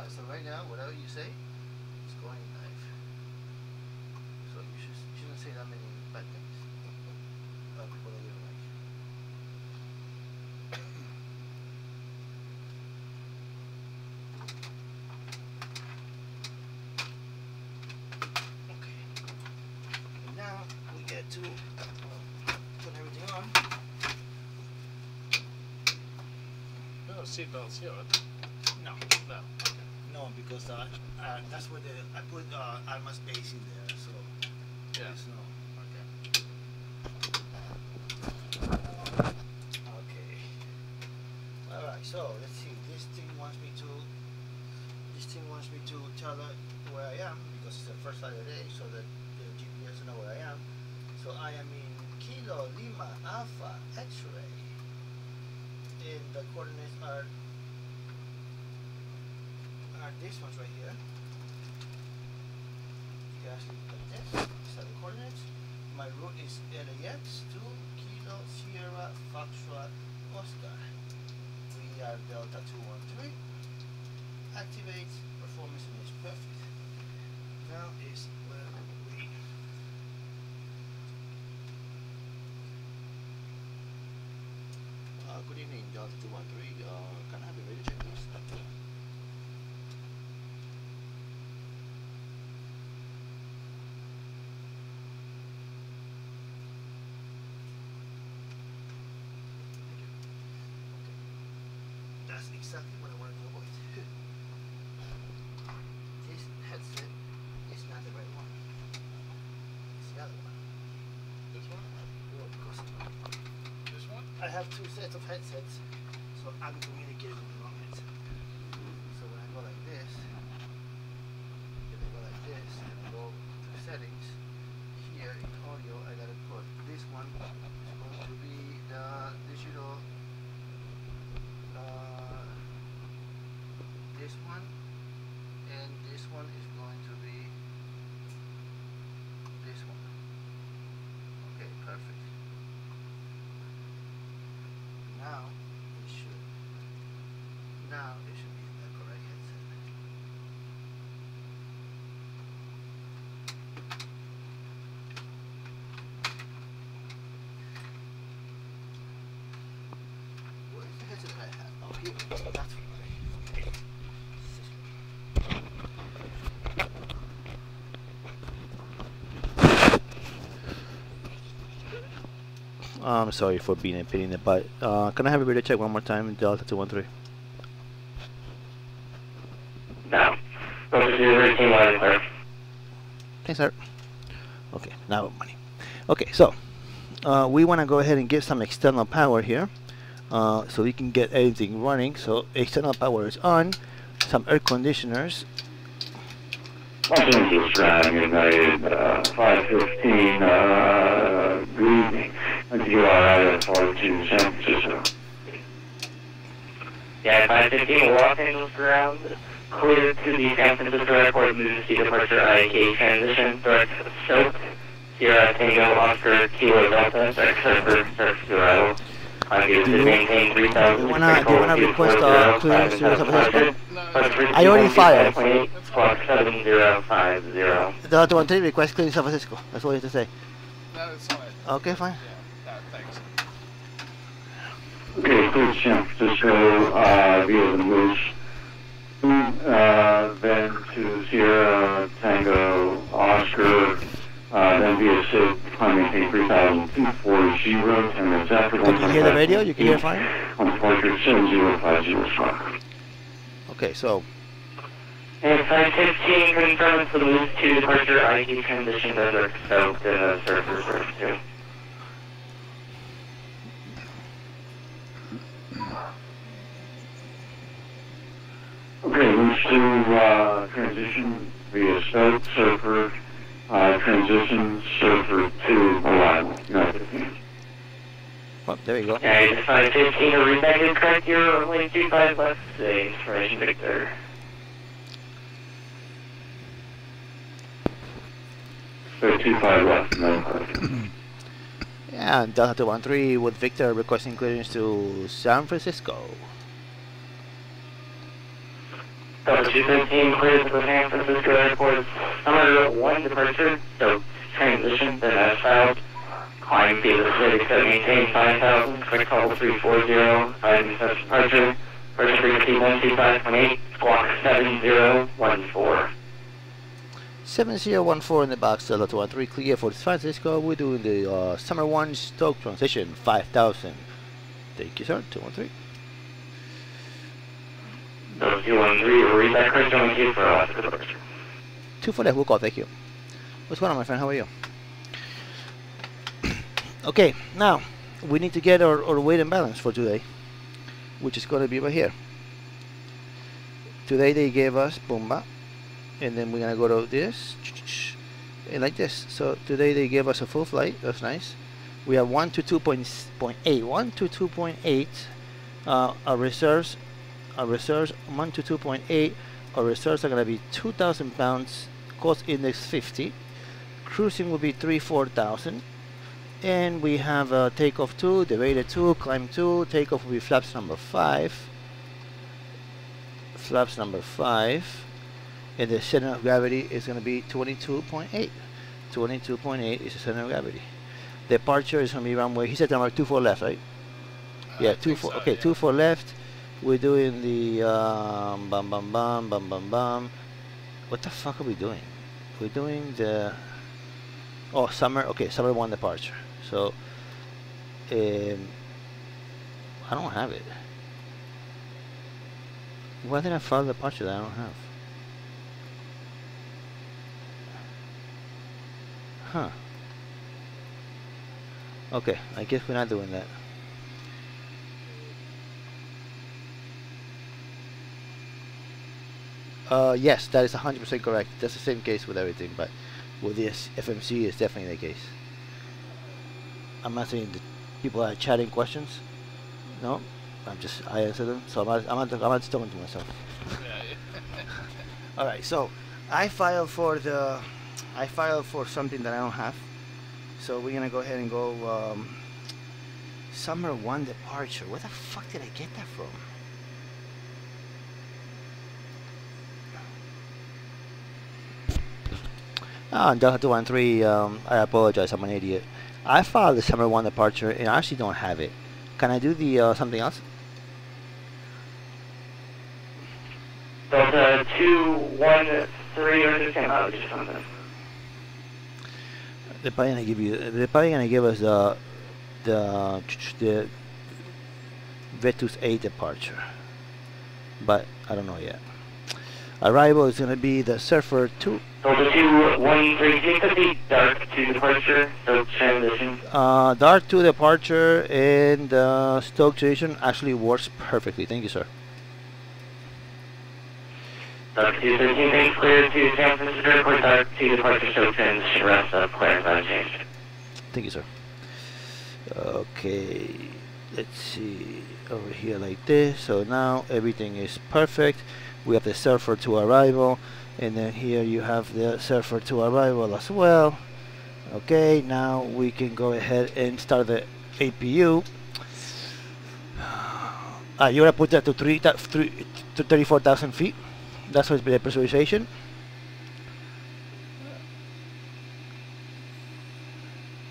So right now, whatever you say is going live. So you shouldn't say that many bad things. People that you don't like. Okay. And now we get to put everything on. No seatbelts here. No. No. No, because that's where I put Alma's base in there, so yeah. There's no. Okay. All right. So let's see. This thing wants me to tell it where I am because it's the first side of the day, so that the GPS will know where I am. So I am in Kilo Lima Alpha X-ray, and the coordinates are these ones right here. You can actually put this. These are the coordinates. My route is LAX to Kilo Sierra Foxtrot Oscar. We are Delta 213. Activate. Performance is perfect. Now is where we good evening, Delta 213. Can I have your radio check, please? That's exactly what I wanted to avoid. This headset is not the right one. It's the other one. This one? Well, because This one? I have two sets of headsets, so I'm communicating with the wrong headset. So when I go like this, and I go like this, and I go to settings, here in audio, I gotta put this one is going to be the digital. This one, and this one is going to be this one. Okay, perfect. Now it should be the correct headset. Where's the headset that I have? Oh, here. That's right. I'm sorry for being a pain in the butt. Can I have a radio check one more time, Delta 213? No. Thanks, sir. Okay, now money. Okay, so we want to go ahead and get some external power here, so we can get everything running. So external power is on. Some air conditioners. United 515, good evening. You are for to San Francisco. Yeah, 515 Los Angeles ground, clear to the San Francisco airport, emergency departure IK transition, direct SOAP, Sierra Tango Oscar Kilo Delta, direct server, search to arrival. Do you wanna request clearance to San Francisco? I already fired. Delta 213 request clearance to San Francisco. That's all you have to say. No, it's fine. Okay, fine. Yeah, thanks. Okay, clear San Francisco via the Moose, then to Sierra Tango Oscar, then via SID, climbing 3240, 10 minutes after. Can you hear the radio? You can hear fine? On departure 7050. Okay, so. And 515 confirmed for the Moose 2 departure ID transition over SOAP to server search 2. Okay, Moose 2 transition via SOAP server. Transition server to arrival. United Kingdom. Well, there you go. Okay, 515, a reback is correct. You're only 25 left. Say information Victor. So 25 left. No. Yeah, Delta 213 with Victor requesting clearance to San Francisco. Delta 213 cleared to the San Francisco Airport. Summer 1 departure, so transition, then as filed. Climb via the city, set maintain 5,000, click call 340, finding such departure. First frequency 125.8, squawk 7014. 7014 in the box, Delta 213, clear for San Francisco. We're doing the Summer 1 Stoke transition, 5,000. Thank you, sir, 213. Delta 213, we'll read that correct on you for after departure. 2 for that, we'll call, thank you. What's going on, my friend, how are you? Okay, now, we need to get our weight and balance for today, which is going to be right here. Today they gave us Bomba, and then we're going to go to this, and like this. So today they gave us a full flight, that's nice. We have 1 to 2.8, 1 to 2.8, our reserves 1 to 2.8, our reserves are going to be 2,000 pounds, cost index 50, cruising will be 4,000. And we have takeoff 2, deraded 2, climb 2, takeoff will be flaps number 5. Flaps number 5. And the center of gravity is going to be 22.8. 22.8 is the center of gravity. Departure is going to be runway, he said number 24 left, right? Yeah, 24, so, okay, yeah. 24 left. We're doing the bum bum bum bum bum bum. What the fuck are we doing? We're doing the summer, okay, summer 1 departure. So I don't have it. Why did I file the departure that I don't have? Huh. Okay, I guess we're not doing that. Yes, that is 100% correct. That's the same case with everything, but with this FMC is definitely the case. I'm not saying that people are chatting questions. No, I answer them. So I'm not talking to myself. All right, so I filed for something that I don't have. So we're gonna go ahead and go summer 1 departure. Where the fuck did I get that from? Delta 213, I apologize, I'm an idiot. I filed the summer 1 departure and I actually don't have it. Can I do the something else? Delta 213 or just out or something. They're probably gonna give us the Vetus 8 departure, but I don't know yet. Arrival is gonna be the Surfer 2. Delta 213, can you be dark to departure, Stoke transition? Dark to departure and Stoke transition actually works perfectly. Thank you, sir. Delta 213, thanks, clear to San Francisco Airport, dark to departure, Stoke transition, rest up, clear, unchanged. Thank you, sir. Okay, let's see, over here like this. So now everything is perfect. We have the Surfer to arrival, and then here you have the Surfer to arrival as well. Okay, now we can go ahead and start the APU. You're gonna put that to 34,000 feet. That's what's the pressurization.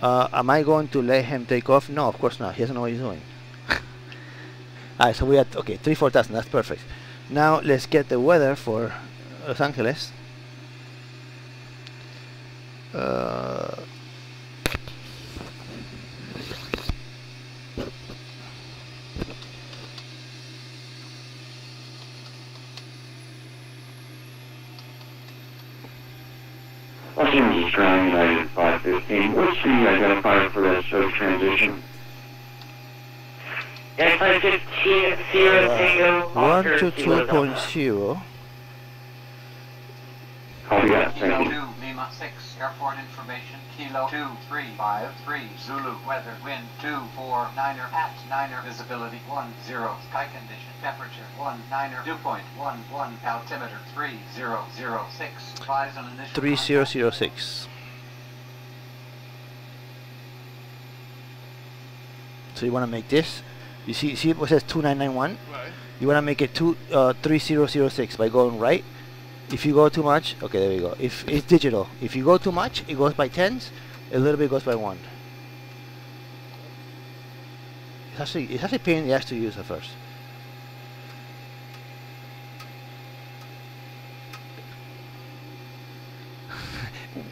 Am I going to let him take off? No, of course not. He doesn't know what he's doing. Alright, so we had, okay, 34,000, that's perfect. Now let's get the weather for Los Angeles. Washington Strong United 515, what's the identifier for that Stoke transition? Yeah, 515, Sierra Tango, 1 to 2.0. Copy that, thank you. Kilo 2, Lima 6, airport information, Kilo 2353, Zulu, weather, wind 249er, at 9er, visibility 10, sky condition, temperature 19er, dew point 11, altimeter 3006, advise on initial 3006. So you want to make this? You see what says 2991? Right. You want to make it 3006 by going right. If you go too much, okay, there we go. If it's digital, if you go too much, it goes by tens. A little bit goes by one. It's actually a pain in the ass to use at first.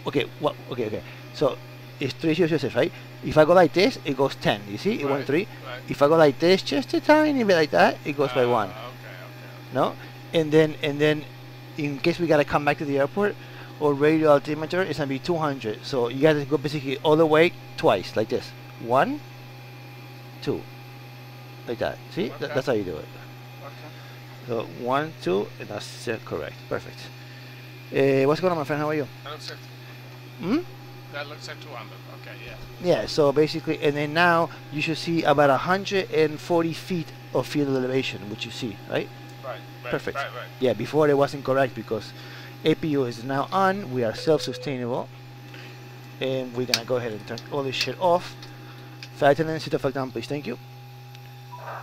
Okay, what? Okay. So it's 3006, right? If I go like this, it goes 10. You see, it went 3. Right. If I go like this, just a tiny bit like that, it goes by 1. Okay. No, and then in case we gotta come back to the airport, or radio altimeter, it's gonna be 200. So you gotta go basically all the way twice, like this. 1, 2, like that. See, Okay. that's how you do it. Okay. So 1, 2, and that's correct. Perfect. What's going on, my friend? How are you? That looks like. Hmm? That looks like 200. Okay, yeah. Yeah. So basically, and then now you should see about 140 feet of field elevation, which you see, right? Right. Perfect. Right. Yeah, before it wasn't correct because APU is now on. We are self-sustainable, and we're gonna go ahead and turn all this shit off. Flight attendant, sit the fuck down, please. Thank you.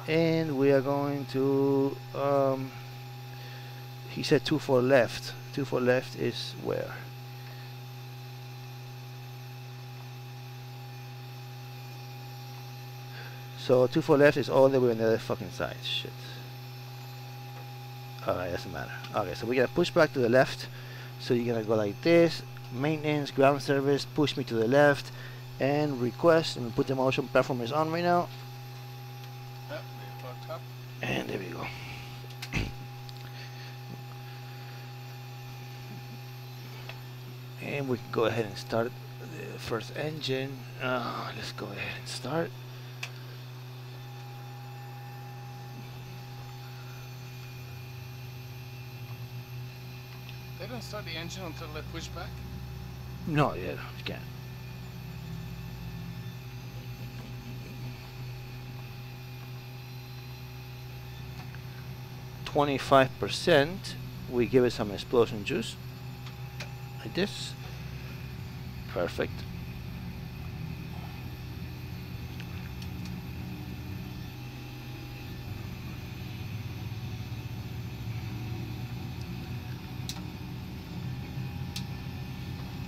And we are going to. He said 24 left. 24 left is where? So 24 left is all the way on the other fucking side. Shit. Alright, doesn't matter. Okay, so we're gonna push back to the left. So you're gonna go like this. Maintenance, ground service, push me to the left, and request. And we put the motion performance on right now. Yep, we fucked up. And there we go. And we can go ahead and start the first engine. Let's go ahead and start. They don't start the engine until they push back? No, yeah, you can't. %, we give it some explosion juice. Like this. Perfect.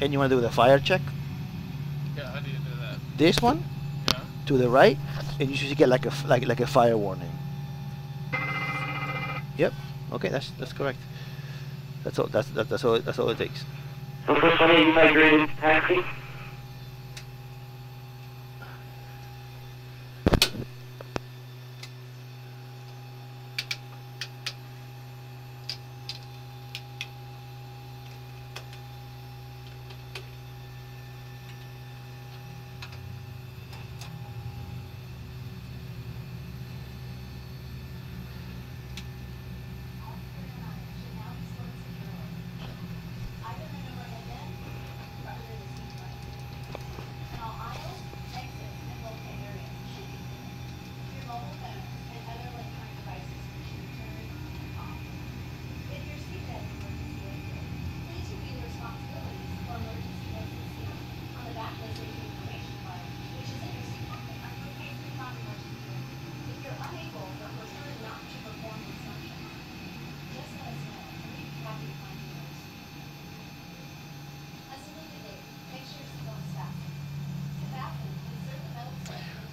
And you want to do the fire check? Yeah, how do you do that? This one Yeah. to the right, and you should get like a like a fire warning. Yep. Okay, that's correct. That's all. That's all it takes. So first one, you migrated to taxi.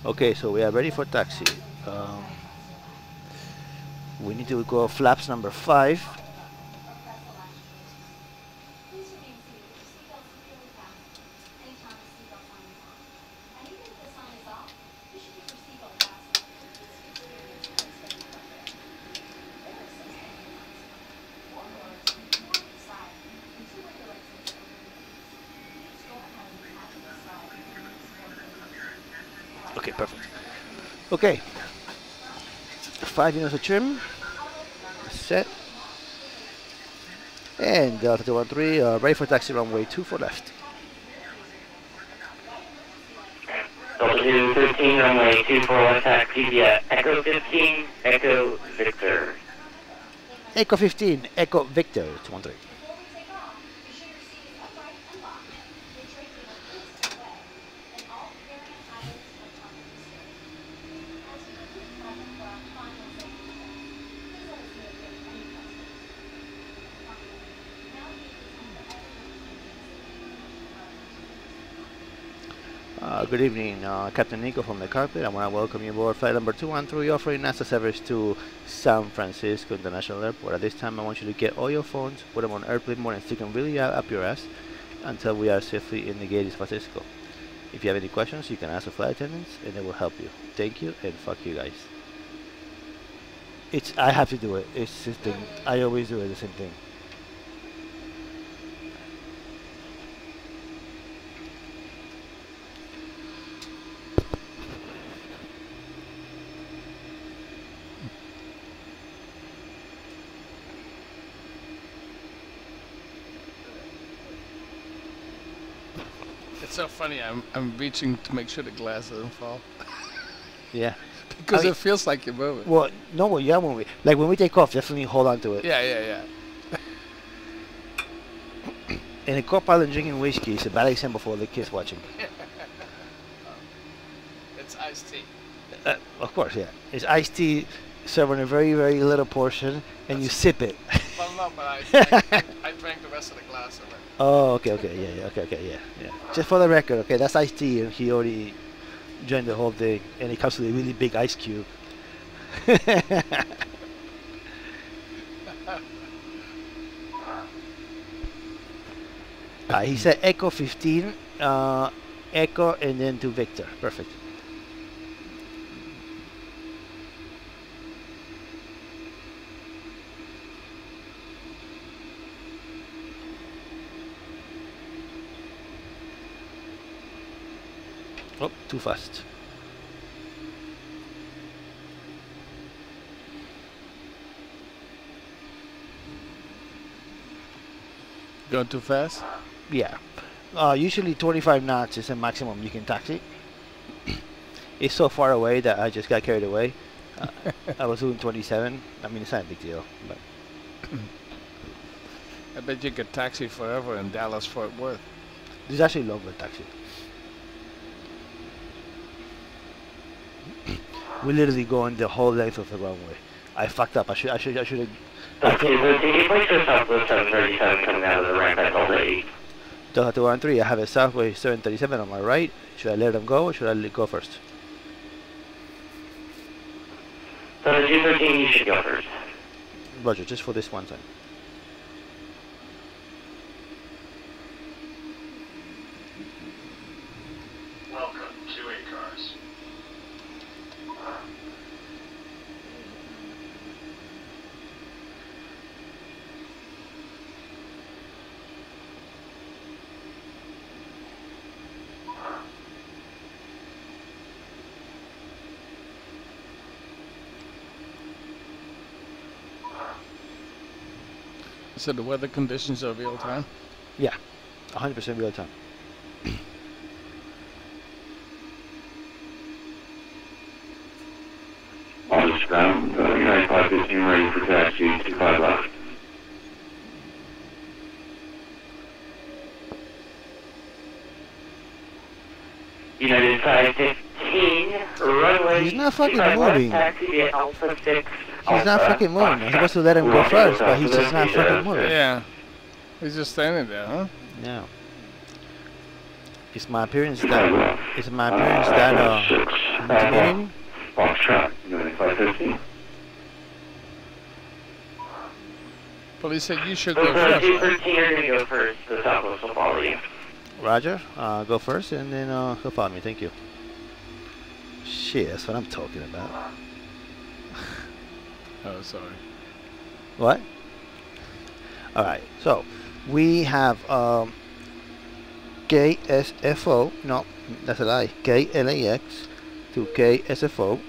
Okay, so we are ready for taxi. We need to go flaps number 5. Okay, perfect. Okay, 5 units of trim, set, and Delta 213, ready for taxi runway 24 left. Delta 213, runway 24 left taxi via Echo 15, Echo Victor. Echo 15, Echo Victor 213. Good evening, Captain Nico from the Carpet. I want to welcome you aboard flight number 213 offering NASA service to San Francisco International Airport. At this time, I want you to get all your phones, put them on airplane mode, and stick them really up your ass until we are safely in the gate in San Francisco. If you have any questions, you can ask the flight attendants, and they will help you. Thank you, and fuck you guys. I have to do it. It's the thing. I always do it, the same thing. It's so funny. I'm reaching to make sure the glass doesn't fall. Yeah. Because it feels like you're moving. Well, no, well, yeah, when we take off, definitely hold on to it. Yeah. And a co-pilot drinking whiskey is a bad example for the kids watching. It's iced tea. Of course, yeah. It's iced tea served in a very, very little portion, and you sip it. Well, no, but I drank the rest of the glass of it. Oh, okay, yeah. Just for the record, okay, that's iced tea, and he already drank the whole thing, and it comes with a really big ice cube. He said Echo 15, Echo, and then to Victor. Perfect. Oh, too fast. Going too fast? Yeah. Usually 25 knots is the maximum you can taxi. It's so far away that I just got carried away. I was doing 27. I mean, it's not a big deal. But I bet you could taxi forever in Dallas, Fort Worth. It's actually longer taxi. We literally go on the whole length of the runway. I fucked up. I should have. Did you place your Southwest 737 coming out of the Rampage already? Delta 213, I have a Southwest 737 on my right. Should I let them go or should I go first? So the 213, you should go first. Roger, just for this one time. Welcome to ACARS. So the weather conditions are real time? Yeah, 100% real time. On this ground, United 515 ready for taxi to 5 left. United 515, runway. He's not fucking moving. Taxi at Alpha 6. He's not fucking moving. I'm supposed to let him go first, but he's just not fucking moving. Yeah. He's just standing there, huh? Yeah. It's my appearance that intimidating? Foxtrot, United 515. Police said you should go first. Right? 213, you're going to go first. The Southwest will follow you. Roger, go first and then he'll follow me. Thank you. Shit, that's what I'm talking about. Oh, sorry. What? Alright, so we have KSFO, no, that's a lie, KLAX to KSFO,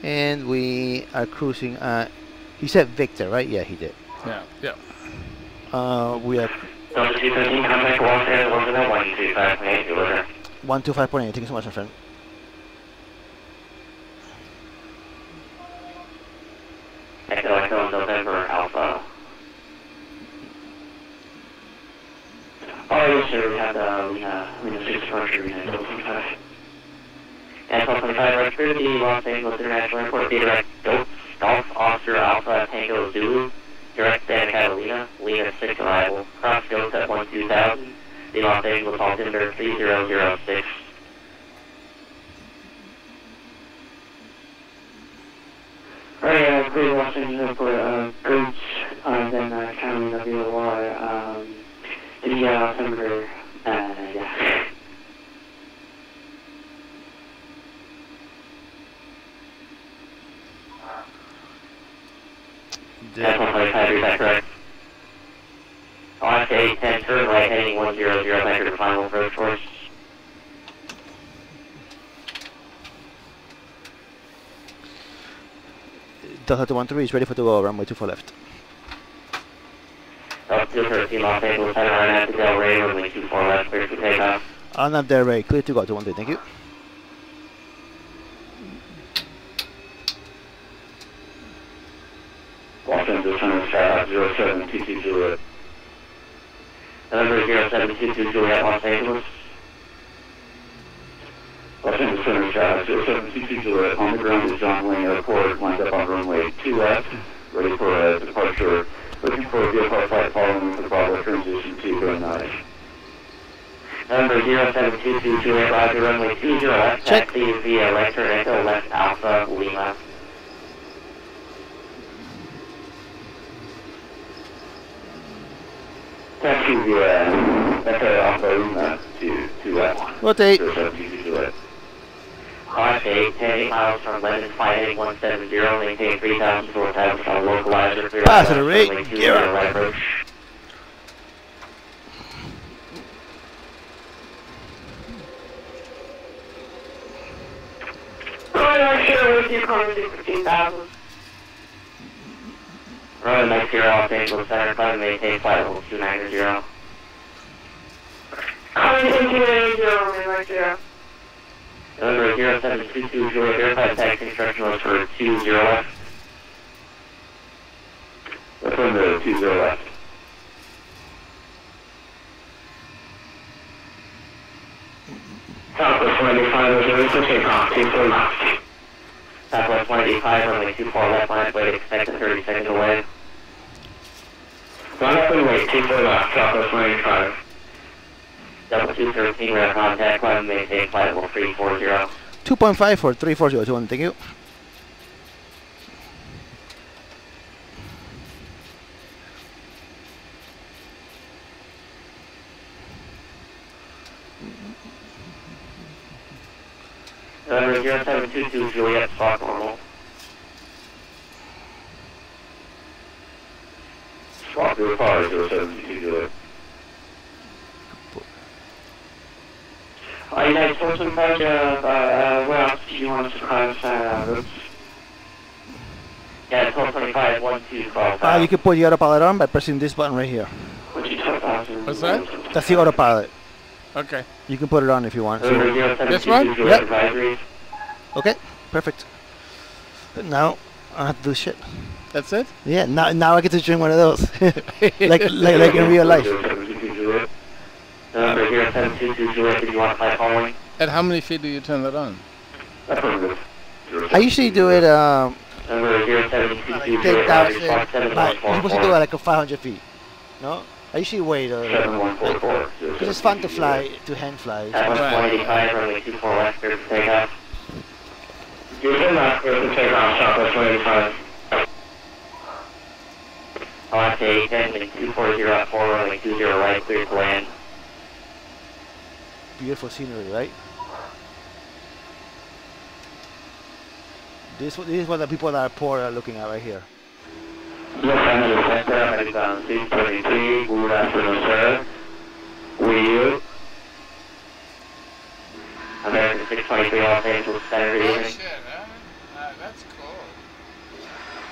and we are cruising at, he said Victor, right? Yeah, he did. Yeah. We are Delta 213, contact Los Angeles, 125.8, deliver. 125.8, thank you so much, my friend. Echo November Alpha. Oh, yes, sir. We have Lena 6 departure, Lena 25. And 1225, Recirculating, Los Angeles International Airport, be direct DoF Officer Alpha Tango Zulu, direct Santa Catalina, Lena 6 arrival, cross Delta at 12000, The Los Angeles altimeter 3006. Alright, clear Los Angeles Airport, Gooch, then County WOR, the altimeter, yeah. That's 125, is that correct? Alaska 810, turn right heading 100, enter the final approach course. Delta 213 is ready for to go, runway 24 left. Delta 213, Los Angeles, center right at the Del Rey, runway 24 left, clear for takeoff. On up there, Ray, clear to go, 213, thank you. Los Angeles, center skyhawk 0722 Juliet. November 0722 Juliet, Los Angeles. Los Angeles Center skyhawk 0722 Juliet. On the ground is John Wayne Airport, lined up on runway 2 left, ready for a departure. Looking for a VFR flight following the Bravo transition to go 9. November 0722 Juliet, roger, runway 20 left, taxi via LAX Echo Left Alpha Lima. Taxi via Echo Alpha Lima to left. Rotate. 0722 Juliet. Class 8, 10 miles from London, flight heading 170, maintain 3,000 full times on localizer. Pass it, Ray. Gear up. Approach. Alright, sure, with you, calling 15,000. Runway 90, Los Angeles Center, climb and maintain flight level 290. Calling 290, runway 90. November 0722 Juliet, verify taxi instructions for 20 left. That's on the 20 left. Southwest 185, reserved for takeoff, 24 left. Southwest 185, runway 24 left, line way to expect a 30 second delay. Line up and wait, 24 left, Southwest 185. Double 213, we have contact, climb maintain flight level 340. 2.5 for 340, 21, thank you. November 0722 Juliet, spot normal. Swap your car, 0722 Juliet. United Sports and Park, where else do you want us to cross routes? Yeah, 1225, 1212. You can put the autopilot on by pressing this button right here. What's that? That's the autopilot. Okay. You can put it on if you want. So This one? Yep. Okay, perfect. But now I don't have to do shit. That's it? Yeah, now I get to drink one of those. like in real life. Number 0722 Juliet, did you want to fly following? At how many feet do you turn that on? I usually do it Number 0722 Juliet, 10,000. you're supposed to do it like a 500 feet. No? I usually wait. 7144. Because it's fun to fly, to hand fly. Southwest 185, runway 24 left, clear for takeoff. You're in left, clear for takeoff, Southwest 185. Alaska 810, wind 240 at 4, runway 20 right, clear to land. Beautiful scenery, right? This is what the people that are poor are looking at right here. Los Angeles Center, American 633, good afternoon, sir. Will American 623, Los Angeles Center, good evening. Shit, huh? That's cool.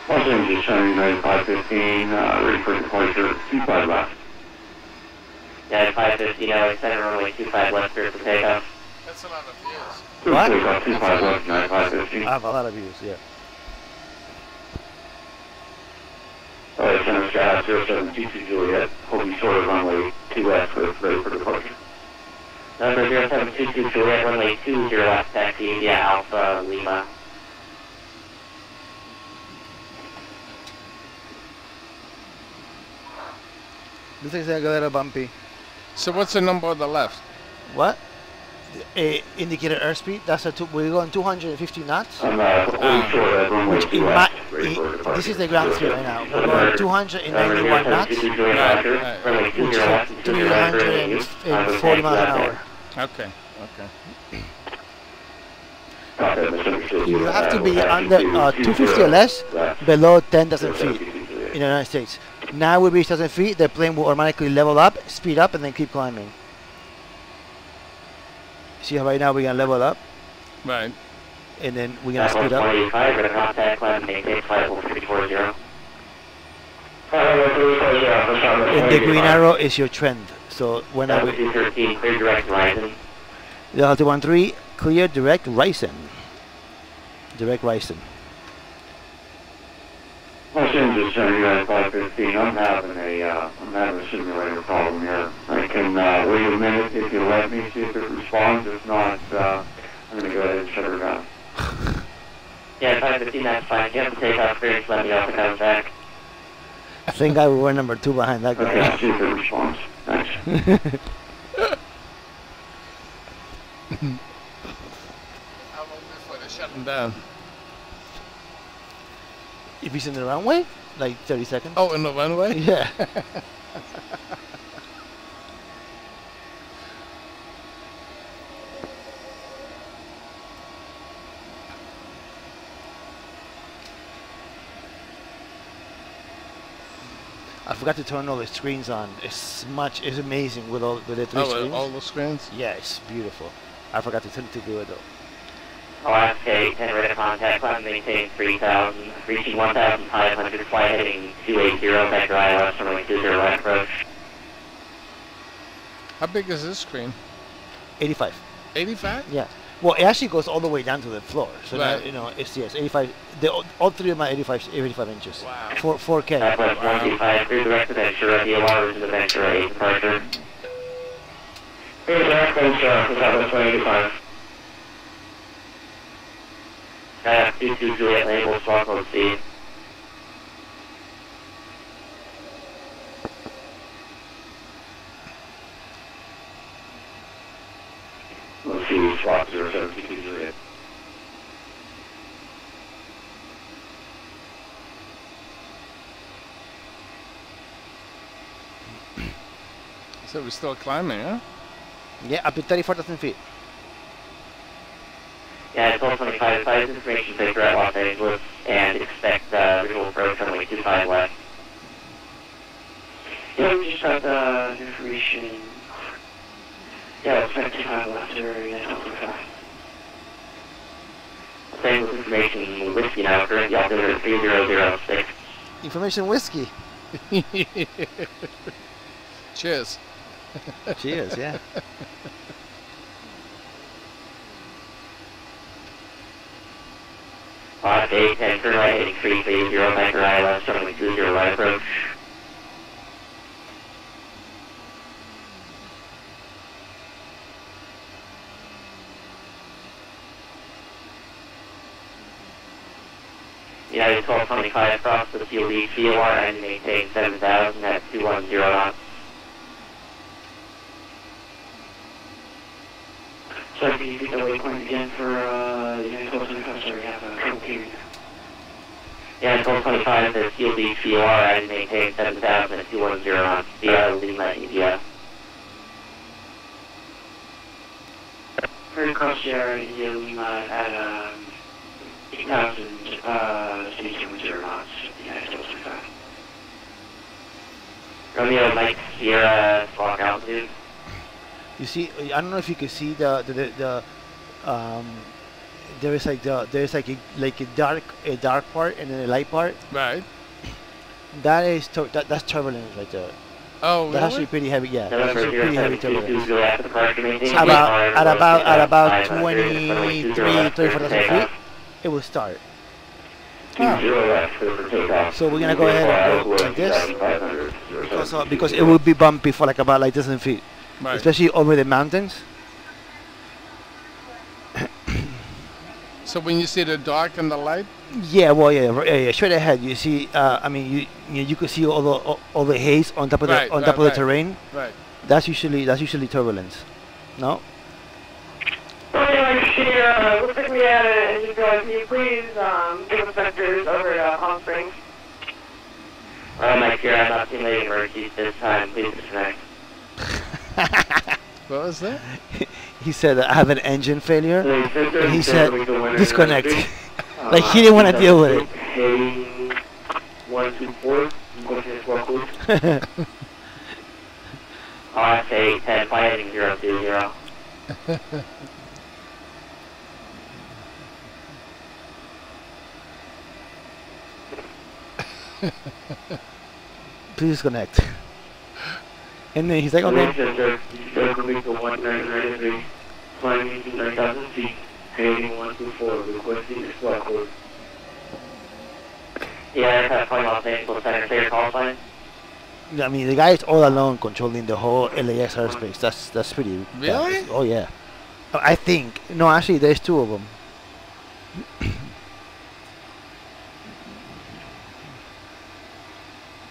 Los Angeles Center, 9515, ready for departure, 25 left. Yeah, 515, LA Center, runway 25 left, clear for takeoff. That's a lot of views. What? Takeoff, 25 left, 9515. I have a lot of views, yeah. LA Center, Sky 0722 Juliet, holding short of runway 2 left, ready for departure. Number 0722 Juliet, runway 20 left, taxi via Alpha Lima. Looks like it's a little bumpy. So what's the number on the left? What? Indicated airspeed. That's we're going 250 knots. Which this is the ground speed right now. We're going 291 knots, which is like 340 miles an hour. Okay. You have to be under 250 or less, below 10,000 feet in the United States. Now we reach 1,000 feet, the plane will automatically level up, speed up, and then keep climbing. See how right now we're going to level up? Right. And then we're going to speed up. And the green arrow is your trend. So when I... clear direct rising. Delta 13, clear direct rising. Direct rising. Los Angeles, Center, 515. I'm having a simulator problem here. I can wait a minute if you let me, see if it responds. If not, I'm going to go ahead and shut her down. Yeah, 515, that's fine. You have to take off clearance, let me off and come back. I think I were number 2 behind that guy. Okay, I'll see if it responds. Thanks. How long before they shut them down? If he's in the runway, like 30 seconds. Oh, in the runway? Yeah. I forgot to turn all the screens on. It's amazing with the 3 screens. All the screens? Yeah, it's beautiful. I forgot to do it though. Alaska 10 ready to contact, climb maintain 3000, reaching 1500, fly heading 280, vector ILS, runway 20 right approach. How big is this screen? 85. 85? Yeah. Well, it actually goes all the way down to the floor. So right. now, you know, it's 85. All 3 of them are 85 inches. Wow. 4K. Southwest 125, clear direct to Ventura, DLR is in the Ventura 8 departure. Clear direct Ventura, Southwest 185. I have 22 Juliet label, swap code C. Let's see, swap 072 Juliet. So we're still climbing, huh? Yeah, up to 34,000 feet. Yeah, it's 1225, size information picture at Los Angeles, and expect visual approach on runway 25 left. Yeah, we just got the information. Yeah, expect 25 left, or yeah, 25. Same with information whiskey now, currently altimeter 3006. Information whiskey. Cheers. Cheers, yeah. Lot 8, 10, turn right, heading 330, vector ILS, runway 20 right approach. United 1225, cross the COD, COR, and maintain 7000 at 210 knots. Sorry, can you get the waypoint again for United 1225? Sorry, we have a trouble hearing. United 1225, the COD, COR, and maintain 7000 at 210 knots. Via Lima, India. Very across Sierra, India, Lima at 8,000, 210 knots, United 1225. Romeo, Mike, Sierra, squawk altitude. You see, I don't know if you can see there is like a dark part and then a light part. Right. That's turbulence right there. Oh, That's really? actually pretty heavy. Yeah, That's that's pretty heavy turbulence. At about 23, 34,000 feet, it will start. So we're gonna go ahead and go like this because it will be bumpy for like about like 1,000 feet. Right. Especially over the mountains. So when you see the dark and the light? Yeah, well, yeah, straight ahead. You see, I mean, you could see all the haze on top of the terrain. Right. That's usually turbulence. No? Looks like we had an engine failure. Can you please give us vectors over at Palm Springs? Mike here, I'm not simulating emergencies this time. Please disconnect. What was that? He said, I have an engine failure. And he said, disconnect. Like he didn't want to deal with it. Heading 124, going to this well close. RSA 10, flight heading 020. Please disconnect. And then he's like, okay. Climbing 9,000 feet, heading 124, requesting this flight code. Yeah, aircraft flying Los Angeles Center, clear Callsign. I mean, the guy is all alone controlling the whole LAX airspace. That's pretty. Really? Oh yeah. I think. No, actually, there's two of them.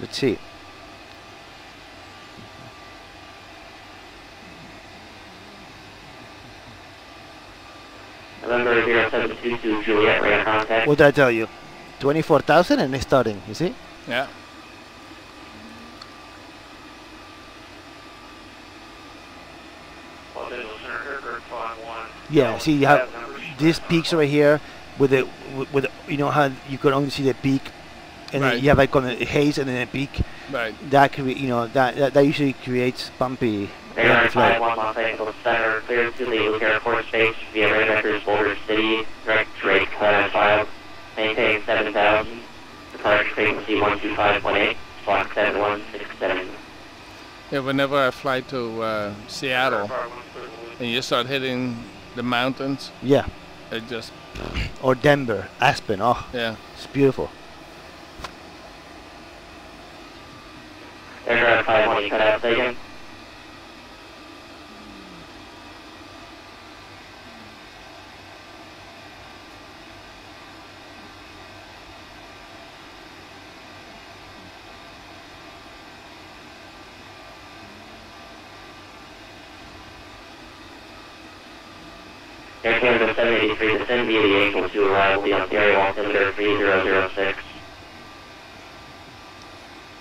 Let's see. November 0722 Juliet, radar contact. What did I tell you? 24,000 and it's starting. You see? Yeah. Yeah. See, you have these peaks right here with the you know how you can only see the peak, and Right. then you have like on the haze and then a peak. Right. That that usually creates bumpy. Radar flight. 51 Los Angeles Center, cleared to the Luke Air Force Base via radar vectors Boulder City, direct rate filed, maintain 7,000, departure frequency 125.8, block 7167. Yeah, whenever I fly to Seattle and you start hitting the mountains, Yeah. it just, Or Denver, Aspen. Oh, yeah. it's beautiful. Aircraft 51, you cut out again. Air Canada 783, descend via the Angel to arrival beyond the area altimeter 3006.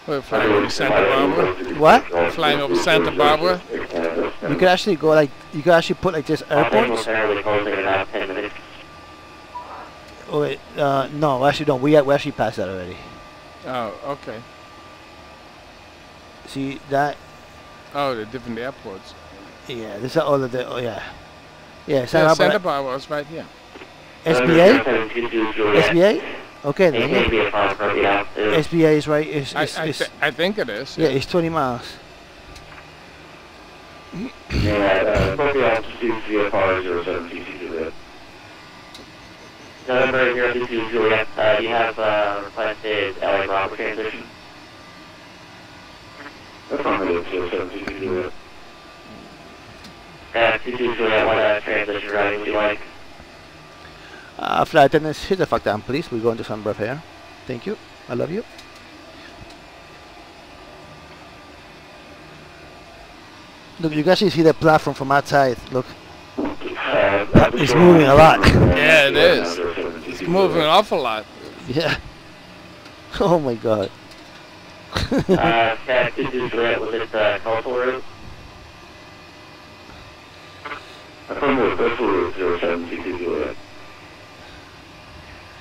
We're flying over Santa Barbara. What? Flying over Santa Barbara. You could actually go like you could actually put like this airports. Generally closing in about 10 minutes. Oh wait, no, actually don't. We actually passed that already. Oh, okay. See that? Oh, the different airports. Yeah, this is all of the. Oh yeah, yeah. Yeah, Santa Santa Barbara. Barbara is right here. SBA. 722 Juliet. SBA. Okay It then. may Yeah. be a file appropriate altitude. SBA is right. I think it is. Yeah, it's 20 miles. Yeah, appropriate altitude VFR 0722 Juliet. November 022 Juliet, you have requested LA Bravo transition. Affirmative 0722 Juliet. 22 Juliet, what transition routing would you like? Flight attendants, hit the fuck down, please. We're going to some breath here. Thank you. I love you. Look, you guys can see the platform from outside. Look, it's moving a lot. Yeah, it is. It's moving an awful lot. Yeah. Oh my god. 22 Juliet, was it coastal route? Affirmative coastal route 0722 Juliet.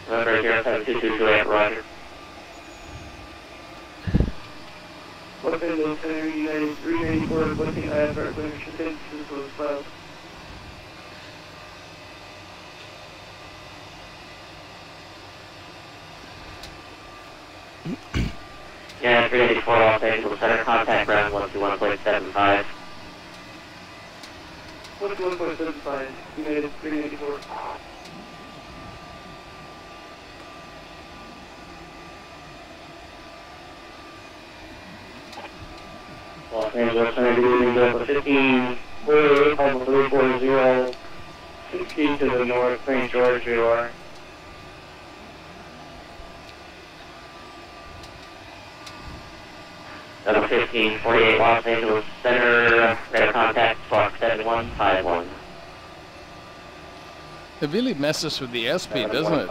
November 0722 Juliet, roger. Los Angeles Center, United 384, requesting IFR clearance. This was filed. Yeah, 384 Los Angeles Center, contact ground 121.75. 121.75, United 384. Los Angeles Center, good evening, Delta 15, 48, Alpha 340, 60 to the north, St. George, you are. 1548 Los Angeles Center, radar contact, Fox 7151. It really messes with the airspeed, doesn't it?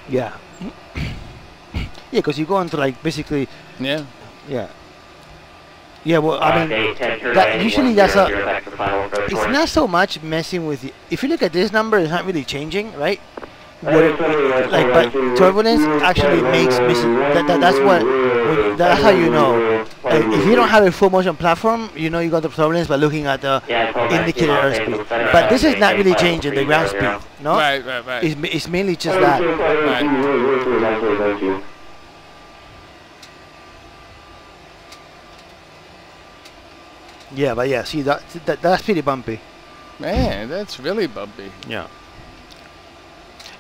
Yeah. Yeah, because you go into like basically. Yeah. Yeah. Yeah, well, I mean, usually that's a. It's not so much messing with. If you look at this number, it's not really changing, right? Like, but turbulence actually makes missing. That's what. That's how you know. If you don't have a full motion platform, you know you got the turbulence by looking at the indicator airspeed. But this is not really changing the ground speed, no? Right. It's mainly just that. Right. Yeah, but yeah, see that's pretty bumpy. Man, that's really bumpy. Yeah.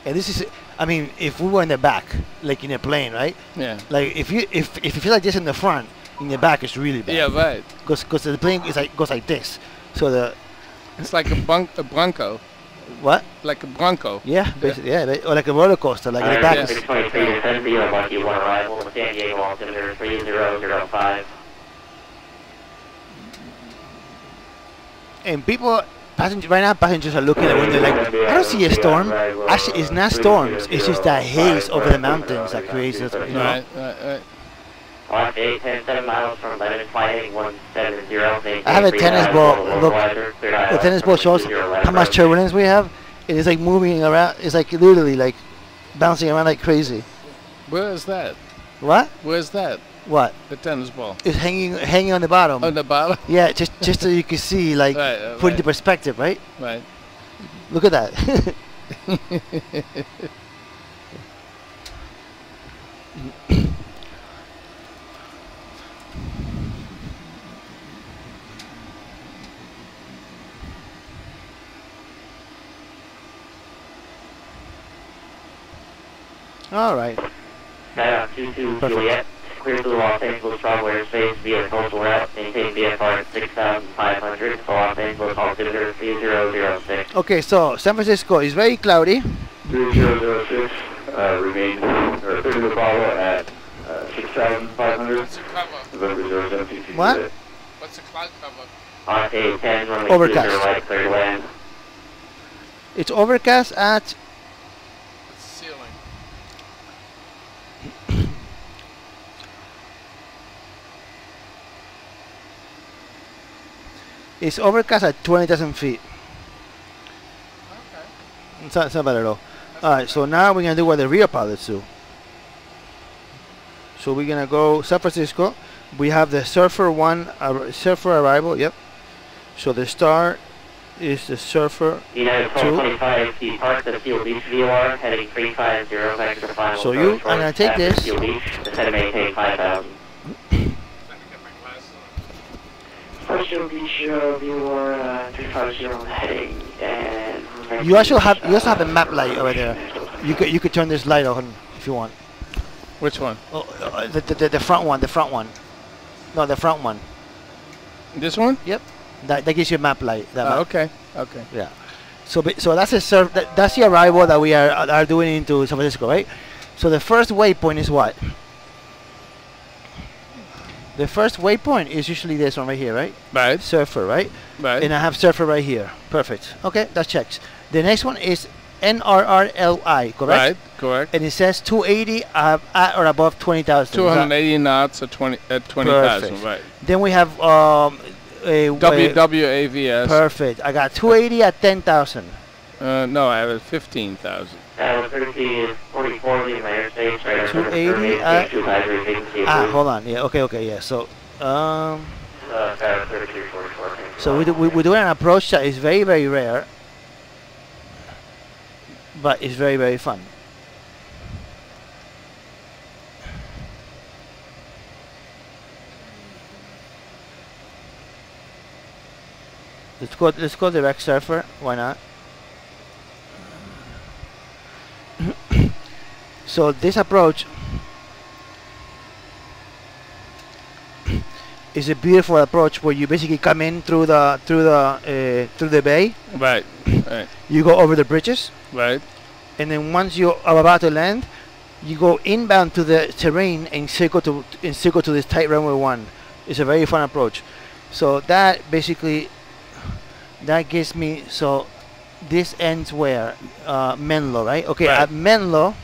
And this is, I mean, if we were in the back, like in a plane, right? Yeah. Like if you feel like this in the front, in the back it's really bad. Yeah, right. Because the plane is like goes like this, so the. It's like a Bronco. What? Like a Bronco. Yeah, basically, yeah, or like a roller coaster, like the back is. 623 to 70, lucky one arrival, San Diego altimeter 3005. And people, right now, passengers are looking at the window like, I don't see a storm. Actually, it's not storms. It's just that haze over the mountains that creates this, you know. Right. Lock 810 miles from Lebanon, flight 170. I have a tennis ball. Look, the tennis ball shows how much turbulence we have. It is like moving around. It's like literally like bouncing around like crazy. Where is that? What? Where's that? What? The tennis ball. It's hanging on the bottom. On the bottom? Yeah, just so you can see, like, put into perspective, right? Right. Look at that. All right. 22 Juliet, clear to the Los Angeles Bravo airspace via coastal route, maintain VFR at 6,500, so Los Angeles altimeter 3006. Okay, so San Francisco is very cloudy. 3006, remain, or clear to the Bravo at 6,500. What's the cover? November 072. What? What's the cloud cover? On 810, runway Overcast. 20 right, clear to land. It's overcast at. It's ceiling. It's overcast at 20,000 feet. Okay. It's not bad at all. Alright, so now we're going to do what the rear pilots do. So we're going to go San Francisco. We have the Surfer 1, Surfer arrival, yep. So the star is the Surfer United 2. 1225, depart the Seal Beach VOR, heading 350, vector final. So you, I'm going to take this. Seal Beach, descend maintain 5,000. Seal Beach VOR 350, heading, and... You also have a map light over there. You could turn this light on if you want. Which one? Oh, the front one. No, the front one. This one? Yep. That gives you a map light. That map. Okay. Yeah. So that's that's the arrival that we are doing into San Francisco, right? So the first waypoint is what? The first waypoint is usually this one right here, right? Right. Surfer, right? Right. And I have Surfer right here. Perfect. Okay, that checks. The next one is NRRLI, correct? Right, correct. And it says 280 at or above 20,000. 280 knots at 20,000, right. Then we have WWAVS. Perfect. I got 280 at 10,000. No, I have it 15,000. 44 leaving my airspace, right 280 at... hold on. Yeah, okay, yeah. So, so we're doing an approach that is very, very rare. But it's very, very fun. Let's go direct Surfer. Why not? So this approach is a beautiful approach where you basically come in through the bay. Right. Right. You go over the bridges. Right. And then once you are about to land, you go inbound to the terrain and circle to this tight runway 1, It's a very fun approach. So that basically, that gives me, so this ends where? Menlo, right? Okay, Right. at Menlo,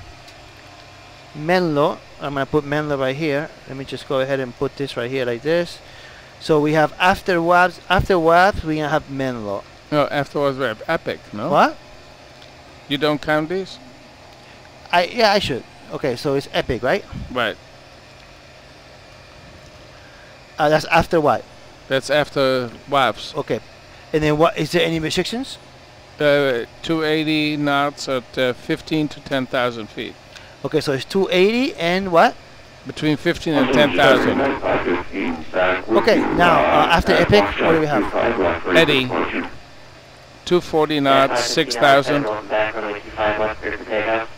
I'm gonna put Menlo right here. Let me just go ahead and put this right here like this. So we have after WAPs, we're gonna have Menlo. No, afterwards we're Epic, no? What? You don't count these? Yeah, I should. Okay, so it's Epic, right? Right. That's after what? That's after WAPs. Okay. And then what, is there any restrictions? 280 knots at 15 to 10,000 feet. Okay, so it's 280 and what? Between 15 and 10,000. Okay, now after Epic, what do we have? Eddie, 240 knots, 6,000. Back on 85 left, clear for takeoff.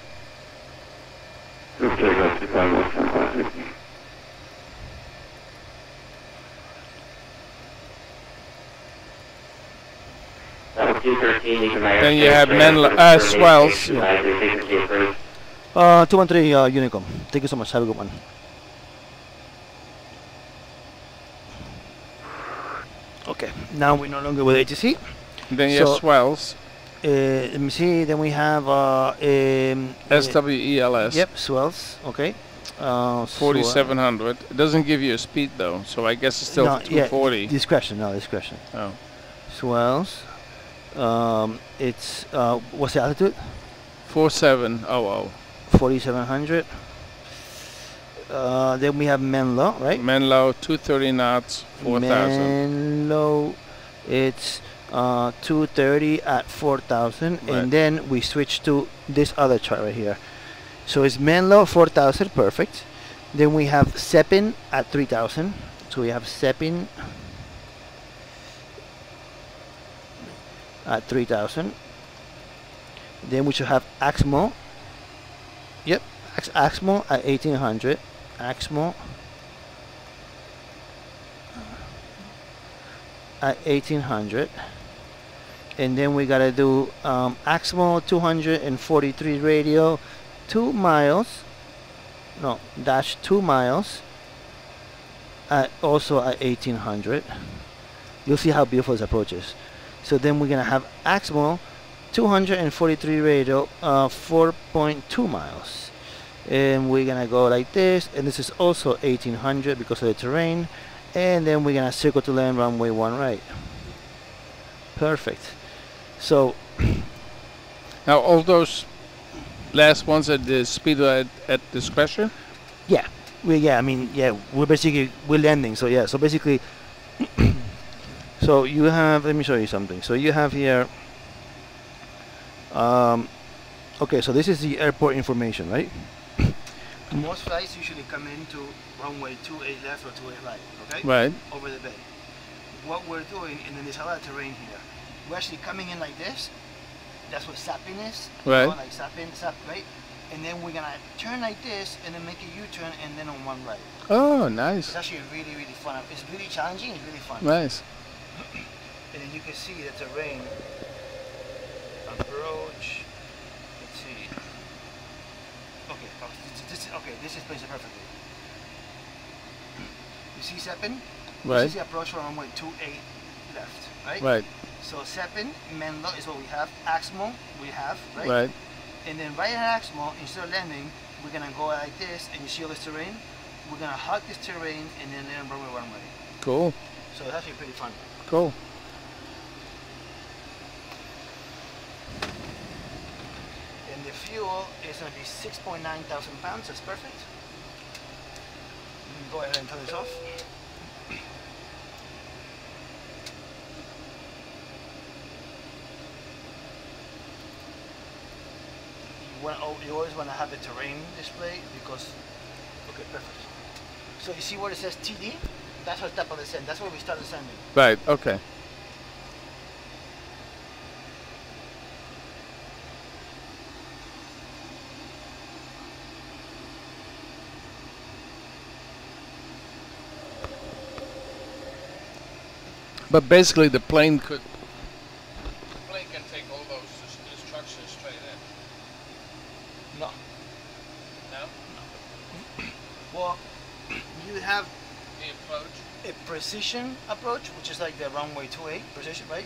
Level 213, you can Then you have Menlo, swells. 213 Unicom. Thank you so much. Have a good one. Okay, now we're no longer with ATC. Then you have swells. Let me see. Then we have SWELS. Yep, swells. Okay. 4,700. It doesn't give you a speed though, so I guess it's still no, 240. Yeah, discretion. No, discretion. Oh. Swells. It's what's the altitude? 4700. 4,700. Then we have Menlo, right? Menlo, 230 knots, 4,000. Menlo, it's 230 at 4,000, Right. and then we switch to this other chart right here. So it's Menlo 4,000, perfect. Then we have Sepin at 3,000. So we have Sepin at 3,000. Then we should have Axmo. Yep, Axmo at 1,800. Axmo at 1,800. And then we gotta do Axmo 243 radio, 2 miles. No, dash 2 miles. Also at 1,800. You'll see how beautiful this approach is. So then we're gonna have Axmo 243 radio, 4.2 miles. And we're gonna go like this, and this is also 1,800 because of the terrain. And then we're gonna circle to land runway 1 right. Perfect. So Now all those last ones at the speed at discretion? yeah, we're basically landing. So yeah, so basically, so you have, let me show you something. So you have here, okay, so this is the airport information, right? Most flights usually come into runway 28 left or 28 right, okay? Right. Over the bay. What we're doing, and then there's a lot of terrain here. We're actually coming in like this. That's what sapping is. Right. You know, like sap, right? And then we're gonna turn like this, and then make a U-turn, and then on 1 right. Oh, nice. It's actually really, really fun. It's really challenging. It's really fun. Nice. And then you can see the terrain. Approach. Let's see. Okay. Okay. This is placed perfectly. You see Sepin? Right. This is the approach from runway 28 left, right? Right. So Sepin, Menlo is what we have. Axmo we have, right? Right. And then right at Axmo, instead of landing, we're gonna go like this, and you see all this terrain. We're gonna hug this terrain and then land runway 1 way. Cool. So it's actually pretty fun. Cool. And the fuel is gonna be 6.9 thousand pounds. That's perfect. You can go ahead and turn this off. You always want to have the terrain display because, okay, perfect. So you see where it says TD? That's what's top of the descent. That's where we start descending. Right. Okay. But basically, the plane can take all those instructions straight in. No. No? Well, you have The approach? A precision approach, which is like the runway 2A precision, right?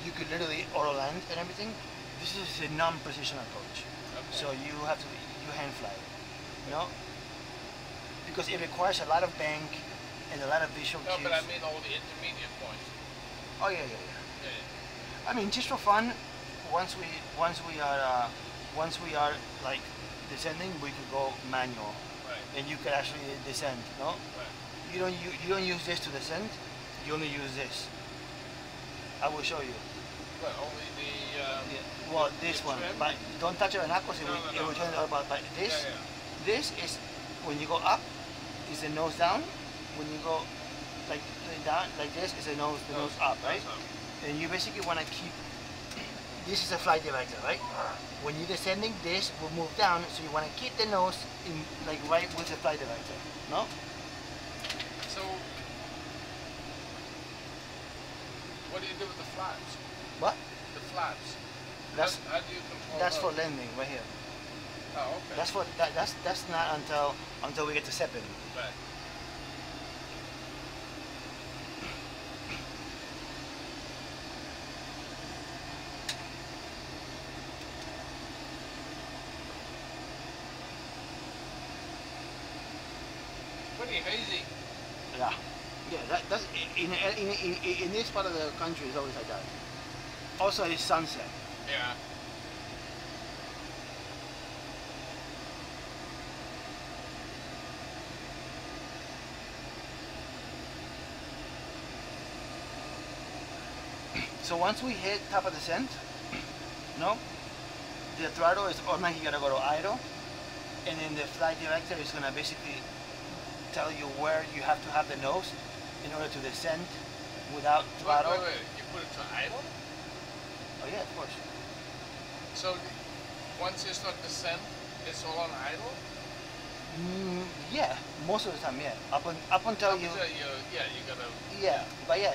You could literally auto land and everything. This is a non-precision approach. Okay. So you have to, you hand fly it, you know? Because it requires a lot of bank and a lot of visual No, cues. but I mean all the intermediate points. Oh yeah. I mean, just for fun, once we are like descending, we could go manual, Right. and you could actually descend. No, Right. you don't use this to descend. You only use this. I will show you. But only the. Well, this the one, trim? but don't touch it on aquas. It will turn it about. But this, this is when you go up, is the nose down. When you go like down like this, is the nose up, right? And you basically want to keep. This is a flight director, right? When you're descending, this will move down, so you want to keep the nose in like right with the flight director. No? So, what do you do with the flaps? What? The flaps. That's how do you control that's for those? landing right here. Oh, okay. That's for that's not until we get to Sepin. Right. Pretty hazy. Yeah. Yeah. That's in this part of the country it's always like that. Also, it's sunset. Yeah. So once we hit top of descent, no, the throttle is automatically gonna go to idle, and then the flight director is gonna basically tell you where you have to have the nose in order to descend without throttle. Wait. You put it to idle? Oh yeah, of course. So once you start descent, it's all on idle? Yeah, most of the time, yeah. Up until you. You gotta. Yeah, but yeah,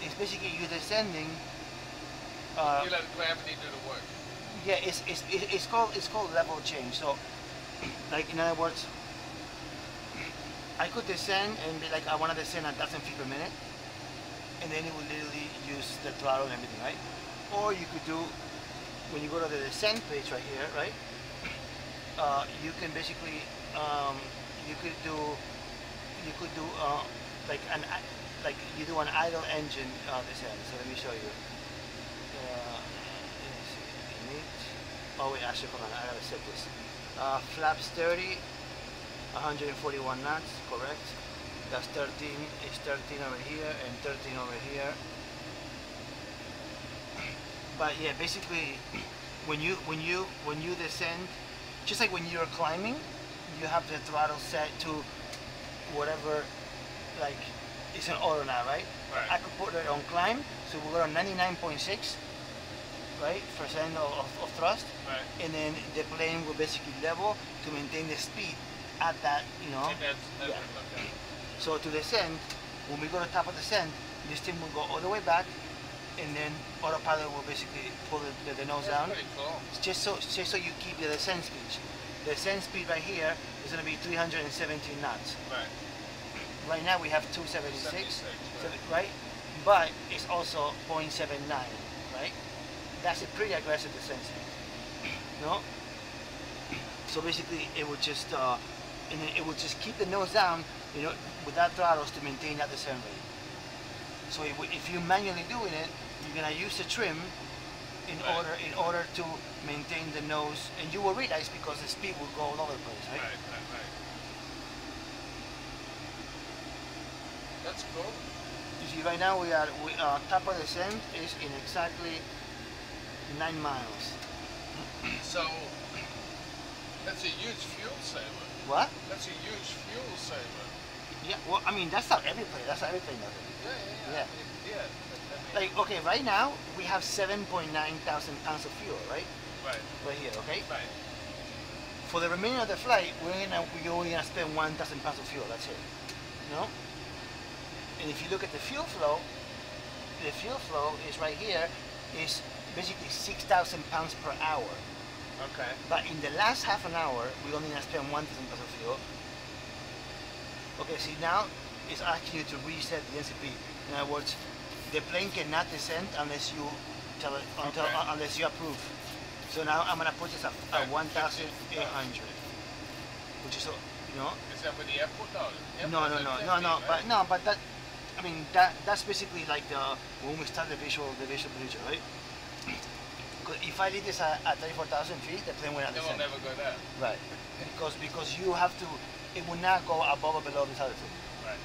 it's basically you descending. You let gravity do the work. Yeah, it's called level change. So, like in other words, I could descend and be like, I want to descend 1,000 feet per minute, and then it will literally use the throttle and everything, right? Or you could do, when you go to the descent page right here, right? You can basically, you could do like you do an idle engine descent. So let me show you. Oh wait, actually, hold on, I gotta set this. Flaps 30, 141 knots, correct. That's 13, it's 13 over here and 13 over here. But yeah, basically, when you descend, just like when you're climbing, you have the throttle set to whatever, like, it's an auto now, right? I could put it on climb, so we're on 99.6. Right, percent of thrust, and then the plane will basically level to maintain the speed at that, you know. Okay. So to descend, when we go to top of descent, this thing will go all the way back, and then autopilot will basically pull the nose down. Pretty cool. Just so you keep the descent speed. The descent speed right here is going to be 317 knots. Right. Right now we have 276, 76, right? But it's also 0.79, right? That's a pretty aggressive descent speed, no? So basically, it would just keep the nose down, you know, without throttles to maintain that descent rate. So if you're manually doing it, you're gonna use the trim in order to maintain the nose, and you will realize because the speed will go all over the place, right? Right. That's cool. You see, right now we are top of descent is in exactly 9 miles. So that's a huge fuel saver. What? That's a huge fuel saver. Yeah. Well, I mean that's not every plane. That's not every plane does it. Yeah. Like okay, right now we have 7.9 thousand pounds of fuel, right? Right. Right here, okay. Right. For the remainder of the flight, we're only gonna spend 1,000 pounds of fuel. That's it. You know. And if you look at the fuel flow is right here. Is basically 6,000 pounds per hour. Okay. But in the last half an hour, we only gonna spend 1,000 pounds of fuel. Okay, see now, is asking you to reset the NCP. In other words, the plane cannot descend unless you tell it, unless you approve. So now I'm gonna put this at 1,800, which is, you know. Is that with the airport? No. But that, I mean, that's basically like the when we start the visual bridge, right? If I leave this at 34,000 feet, the plane will not descend. It will never go there. Right. Because you have to, it will not go above or below this altitude. Right.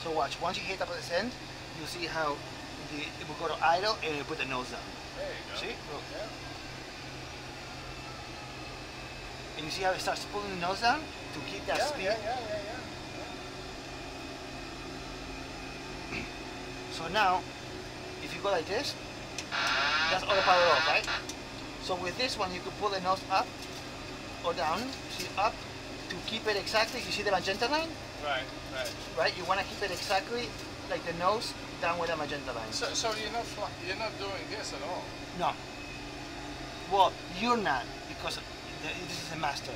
So watch, once you hit up at the end, you'll see how it will go to idle and you put the nose down. There you go. See? Look. Yeah. And you see how it starts pulling the nose down to keep that speed? Yeah. So now, if you go like this, that's auto power off, right? So with this one, you could pull the nose up or down, see up, to keep it exactly, you see the magenta line? Right. Right, you want to keep it exactly like the nose down with the magenta line. So you're not doing this at all? No. Well, you're not, because this is a master.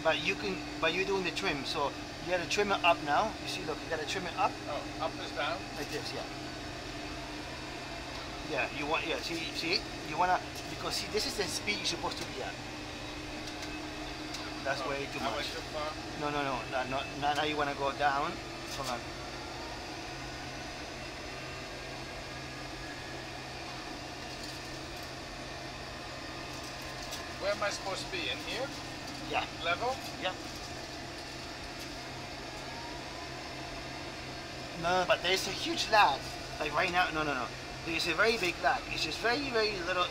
But you can, but you're doing the trim, so you gotta trim it up now. You see, look, you gotta trim it up. Oh, up is down? Like this, yeah. Yeah, you want, yeah, see, you wanna, because see, this is the speed you're supposed to be at. That's way too much. Too far? No, now you wanna go down. Hold on. Where am I supposed to be? In here? Yeah. Level? Yeah. No, but there's a huge lag. Like right now, no. There's a very big lag. It's just very little. Oh,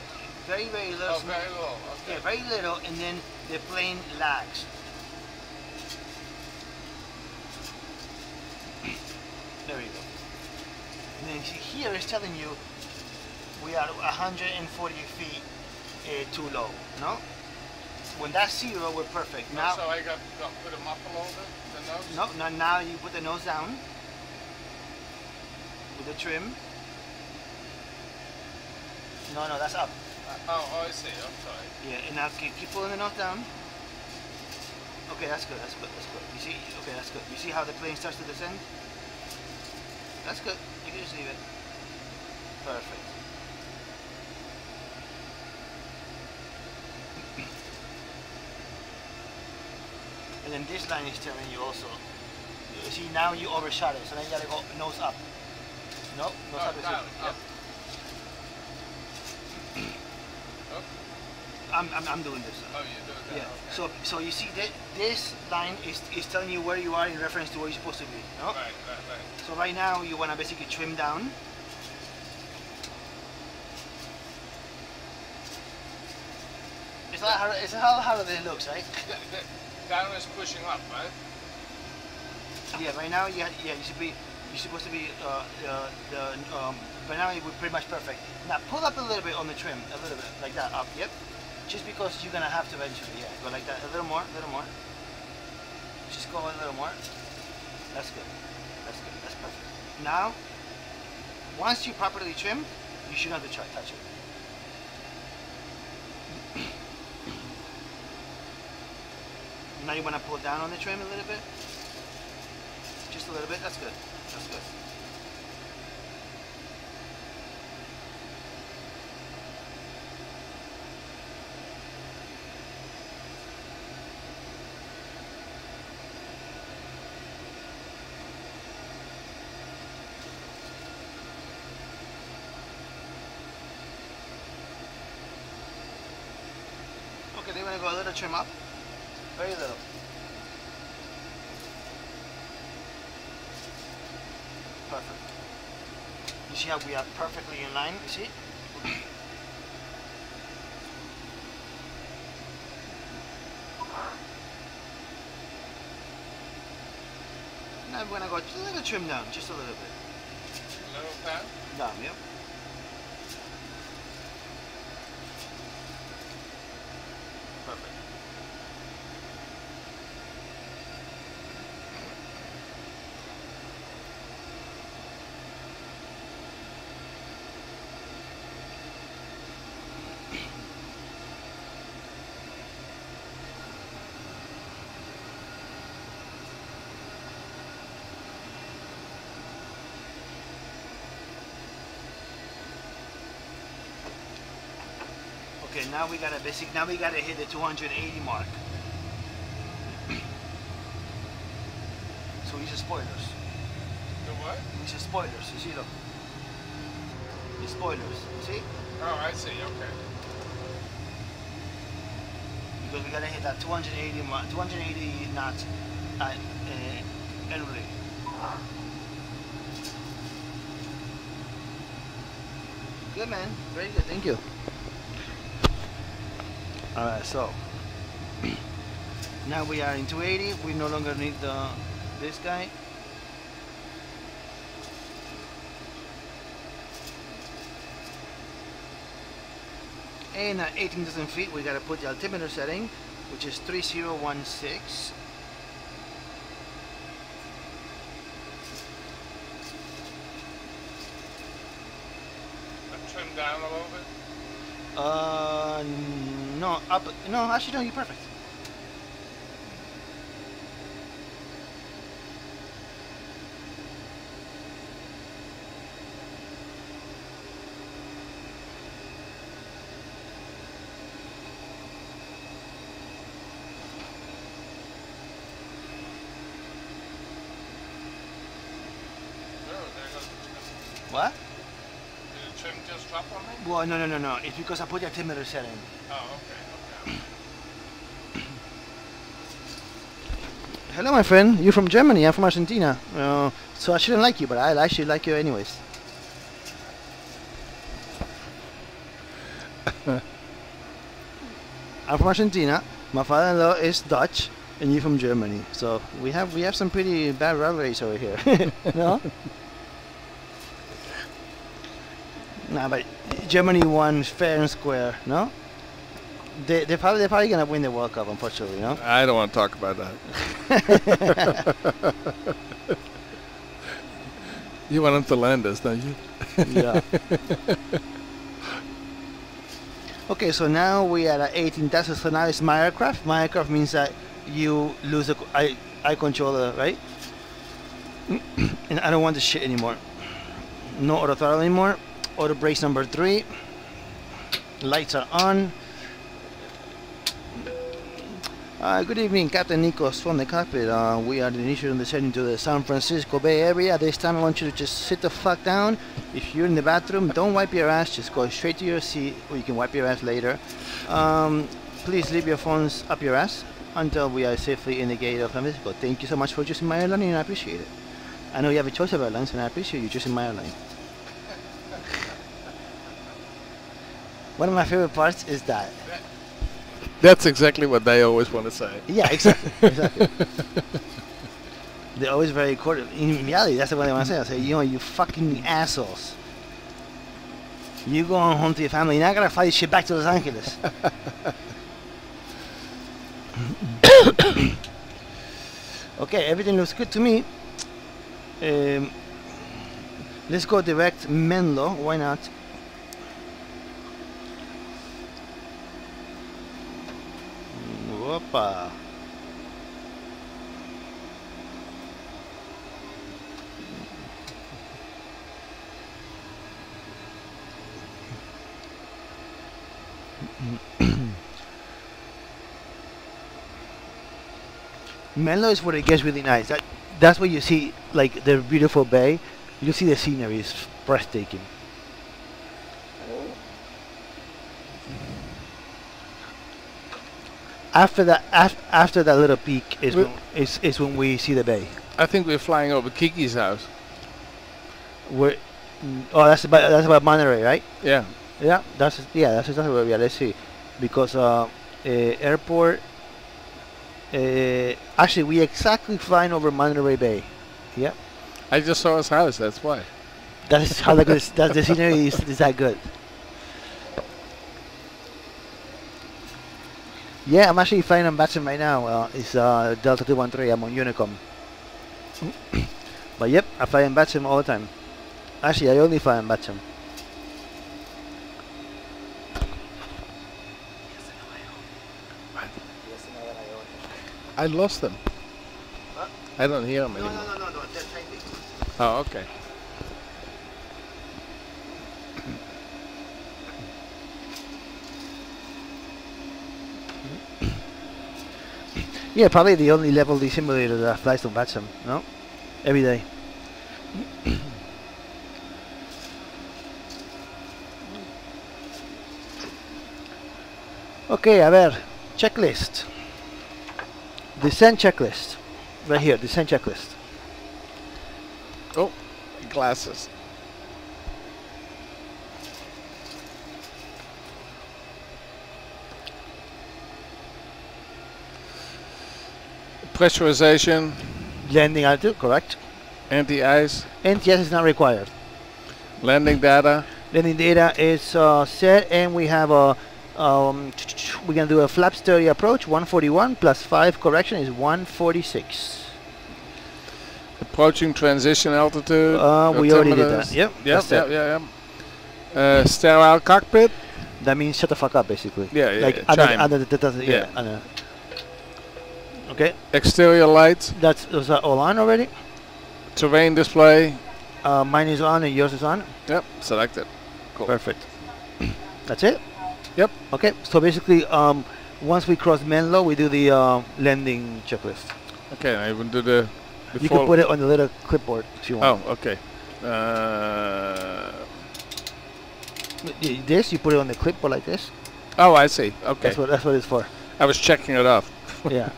very little. Okay. Yeah, very little, and then the plane lags. There you go. And then here it's telling you we are 140 feet too low. No. When that's 0, we're perfect. Now. So I got put them up a little bit. The nose. No. Now you put the nose down with the trim. No, that's up. Oh, I see. I'm sorry. Yeah, and now keep pulling the nose down. Okay, that's good. You see? Okay, that's good. You see how the plane starts to descend? That's good. You can just leave it. Perfect. And then this line is telling you also. You see, now you overshot it, so then you gotta go nose up. No, nose up is down, it. up. I'm doing this. Oh, you're doing that. Yeah. Okay. So you see that this line is telling you where you are in reference to where you're supposed to be. No? Right. So right now you want to basically trim down. It's a lot harder than it looks, right? Down is pushing up, right? Yeah. Right now, you're supposed to be but now we're pretty much perfect. Now pull up a little bit on the trim, a little bit like that up. Yep. Just because you're gonna have to eventually, yeah. Go like that, a little more. Just go a little more. That's good. That's perfect. Now, once you properly trim, you shouldn't have to touch it. Now you want to pull down on the trim a little bit. Just a little bit. That's good. Okay, then we're going to go a little trim up. Very little. Perfect. You see how we are perfectly in line, you see? Now we're going to go just a little trim down, just a little bit. A little down? Down, yep. Perfect. Okay, now we gotta hit the 280 mark. So these are spoilers. The what? These are spoilers, you see them? The spoilers, you see? Oh, I see, okay. Because we gotta hit that 280 knots annually. Good, man. Very good, thank you. Alright, so now we are in 280. We no longer need this guy. And at 18,000 feet, we gotta put the altimeter setting, which is 3016. Trim down a little bit? No, up. No, actually, no, you're perfect. What? Did the trim just drop on me? Well, no. It's because I put the altimeter setting. Oh, okay. Hello, my friend. You're from Germany. I'm from Argentina. So I shouldn't like you, but I actually like you anyways. I'm from Argentina. My father-in-law is Dutch, and you're from Germany. So we have some pretty bad rivalries over here. No? Nah, but Germany won fair and square, no? They're probably gonna win the World Cup, unfortunately, no? I don't want to talk about that. You want them to land us, don't you? Yeah. Okay, so now we are at 18,000. So now it's my aircraft. My aircraft means that you lose the eye controller, right? And I don't want this shit anymore. No auto throttle anymore. Auto brakes number 3. Lights are on. Good evening, Captain Nikos from the cockpit. We are initiating the descending to the San Francisco Bay Area. This time I want you to just sit the fuck down. If you're in the bathroom, don't wipe your ass. Just go straight to your seat, or you can wipe your ass later. Please leave your phones up your ass until we are safely in the gate of San Francisco. Thank you so much for choosing my airline, and I appreciate it. I know you have a choice of airlines, and I appreciate you choosing my airline. One of my favorite parts is that. That's exactly what they always want to say. Yeah, exactly. They're always very cordial. In reality, that's what they want to say. I say, you fucking assholes. You go home to your family. You're not going to fly this shit back to Los Angeles. Okay, everything looks good to me. Let's go direct Menlo. Why not? Opa. Menlo is where it gets really nice. That's where you see like the beautiful bay. You see the scenery is breathtaking. After that little peak is when we see the bay. I think we're flying over Kiki's house. That's about Monterey, right? Yeah. Yeah, that's exactly where we are. Let's see, because airport. Actually, we exactly flying over Monterey Bay. Yeah. I just saw his house. That's why. That's how that's the scenery is that good. Yeah, I'm actually flying on VATSIM right now. It's Delta 213. I'm on Unicom. But yep, I fly on VATSIM all the time. Actually, I only fly on VATSIM. I lost them. Huh? I don't hear them anymore. No. They're tiny. Oh, okay. Yeah, probably the only level D simulator that flies on VATSIM. No, every day. Okay, a ver, checklist. Descent checklist. Right here, descent checklist. Oh, glasses. Pressurization. Landing altitude, correct. Anti-ice. NTS is not required. Landing data. Landing data is set, and we have a we're gonna do a flaps 30 approach. 141 plus 5 correction is 146. Approaching transition altitude. We already did that. Yep. Sterile cockpit. That means shut the fuck up, basically. Yeah, yeah. Like yeah. Under. Okay. Exterior lights. Those are all on already. Terrain display. Mine is on and yours is on. Yep. Selected. Cool. Perfect. That's it. Yep. Okay. So basically, once we cross Menlo, we do the landing checklist. Okay. I will do the. You can put it on the little clipboard if you want. Oh, okay. This you put it on the clipboard like this. Oh, I see. Okay. That's what it's for. I was checking it off. Yeah.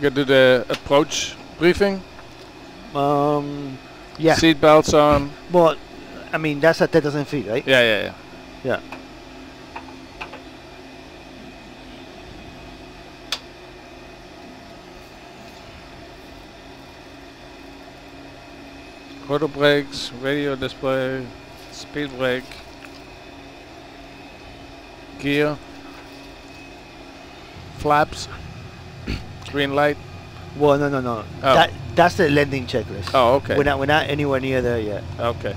You do the approach briefing. Yeah. Seat belts on. Well, I mean that's at 10,000 feet, right? Yeah. Yeah. Quarter brakes, radio display, speed brake, gear, flaps, green light. Well, no. Oh. That's the landing checklist. Oh, okay. We're not anywhere near there yet. Okay.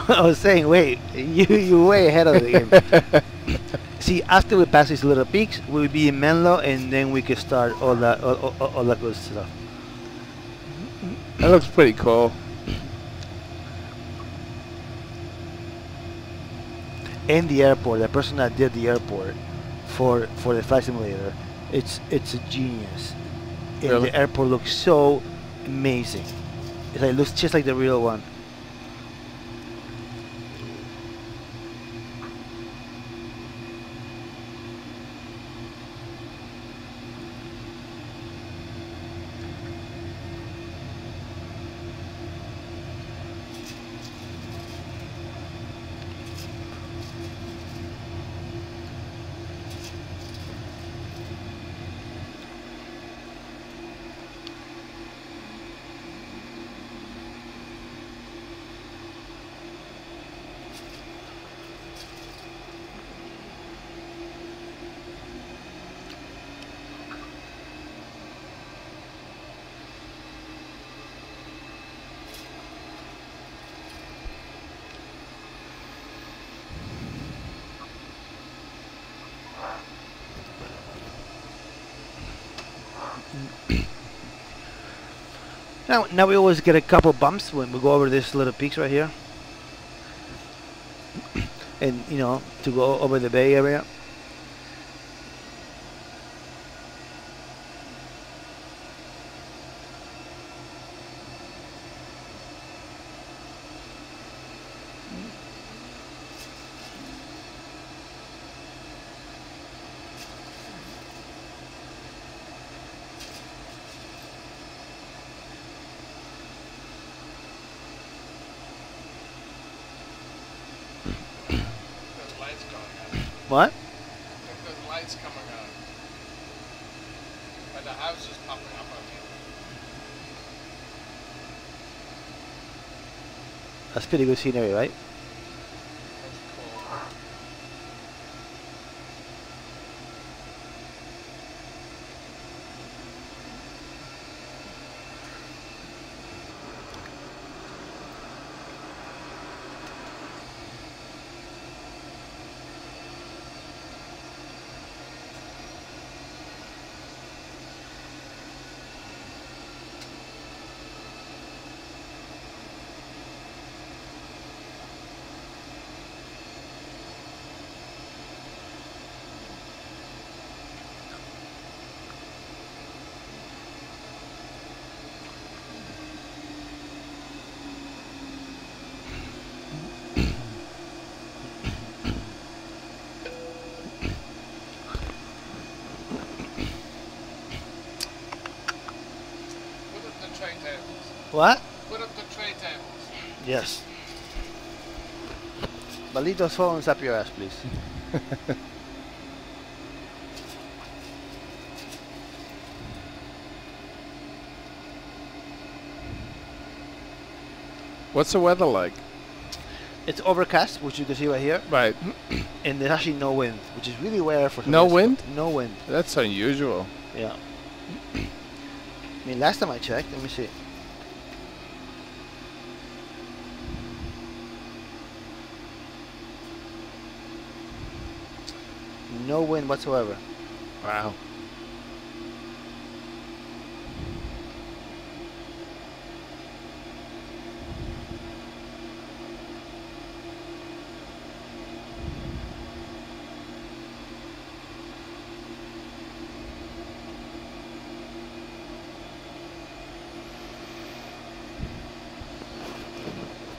I was saying, wait, you way ahead of the game. See, after we pass these little peaks, we'll be in Menlo, and then we can start all that good stuff. That looks pretty cool. In the airport, the person that did the airport for the flight simulator, it's a genius. And Really? the airport looks so amazing. It looks just like the real one. Now we always get a couple bumps when we go over these little peaks right here, and to go over the bay area. What? I think there's lights coming on. But the house is popping up on me. That's pretty good scenery, right? That's cool. What? Put up the tray tables. Yes. But leave those phones up your ass, please. What's the weather like? It's overcast, which you can see right here. Right. And there's actually no wind, which is really rare for No wind? No wind. That's unusual. Yeah. I mean, last time I checked, let me see. No wind whatsoever. Wow.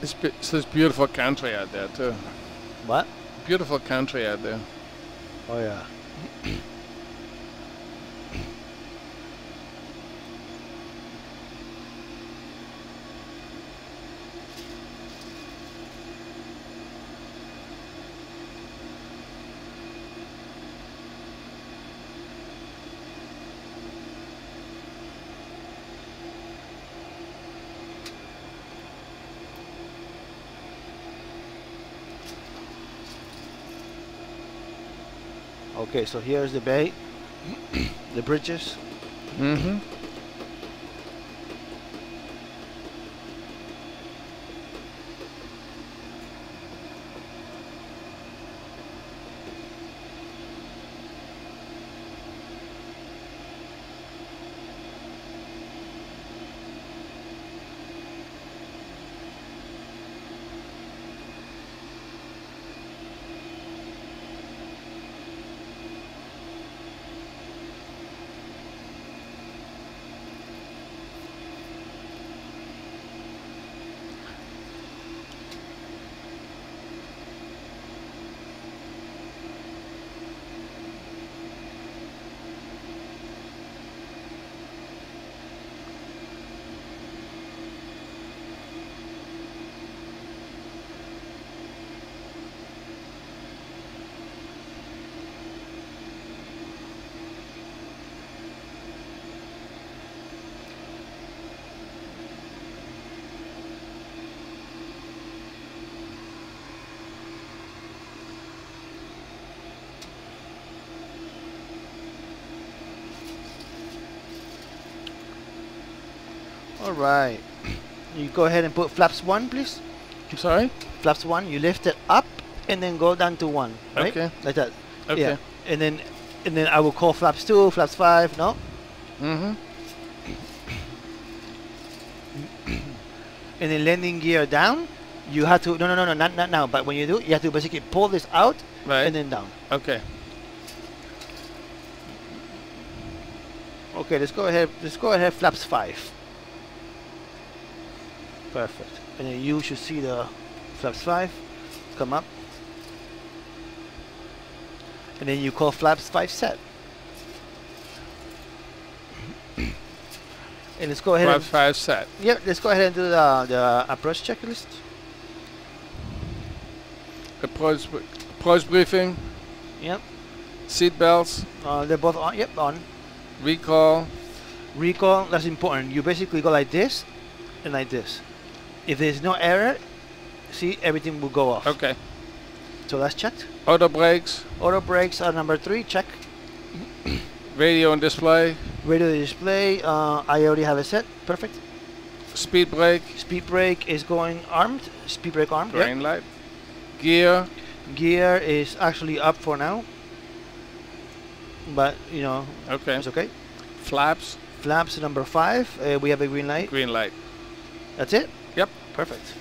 It's this beautiful country out there too. What? Beautiful country out there. Oh yeah. Okay, so here's the bay, the bridges. Mm-hmm. All right. You go ahead and put flaps 1, please. Sorry? Flaps 1. You lift it up and then go down to 1. Right? Okay. Like that. Okay. Yeah. And then I will call flaps 2, flaps 5. No. Mm-hmm. And then landing gear down. You have to no, not now. But when you do, you have to basically pull this out Right. and then down. Okay. Okay. Let's go ahead. Flaps 5. Perfect. And then you should see the flaps 5 come up. And then you call flaps 5 set. And let's go ahead. Flaps 5 set. Yep, let's go ahead and do the approach checklist. Approach briefing. Yep. Seat belts. They're both on. Yep, on. Recall. Recall, that's important. You basically go like this and like this. If there's no error, see, everything will go off. Okay. So that's checked. Auto brakes. Auto brakes are number 3, check. Radio and display. Radio display, I already have it set. Perfect. Speed brake. Speed brake is going armed. Speed brake armed. Green light. Gear. Gear is actually up for now. But, you know, Okay. it's okay. Flaps. Flaps number 5, we have a green light. Green light. That's it? Yep. Perfect.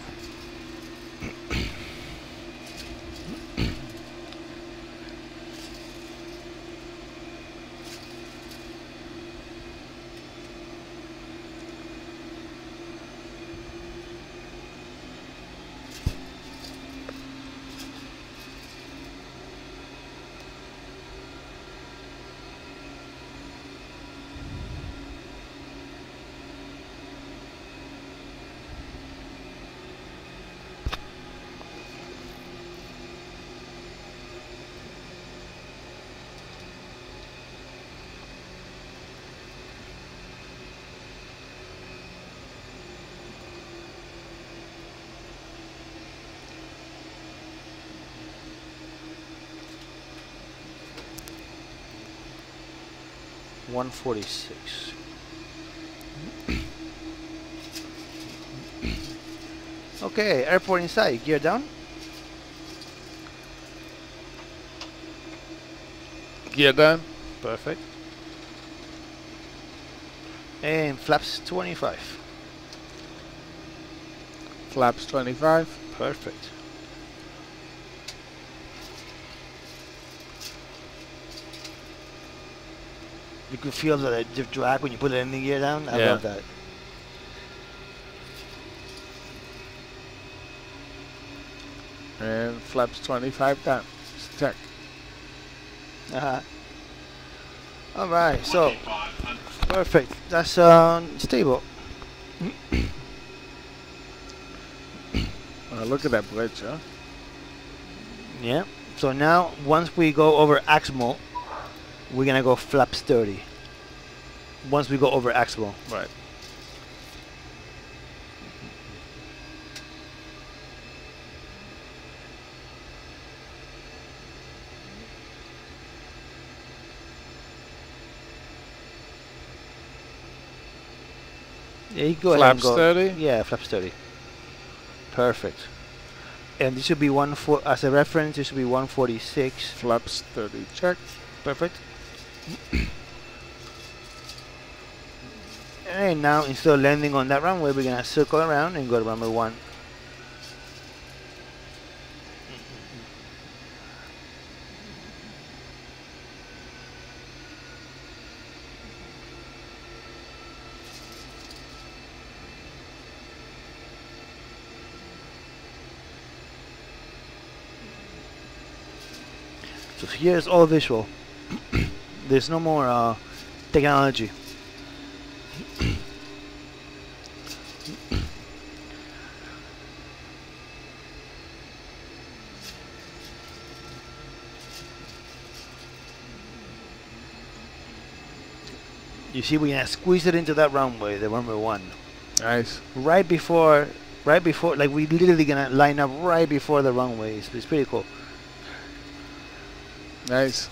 146. Okay, airport inside. Gear down. Gear down. Perfect. And flaps 25. Flaps 25. Perfect. You can feel the drag when you put the landing gear down. I love that. And flaps 25 down. Check. All right, so perfect. That's stable. Look at that bridge, huh? Yeah. So now, once we go over axial, we're gonna go flaps 30. Once we go over axial. Right. Yeah, you go ahead and Flaps go. 30? Yeah, flaps 30. Perfect. And this should be as a reference, this should be 146. Flaps 30, check. Perfect. And now, instead of landing on that runway, we're gonna circle around and go to runway 1. So here's all visual. There's no more technology. You see, we're gonna squeeze it into that runway, the runway 1. Nice. Right before, like we literally gonna line up right before the runway. It's pretty cool. Nice.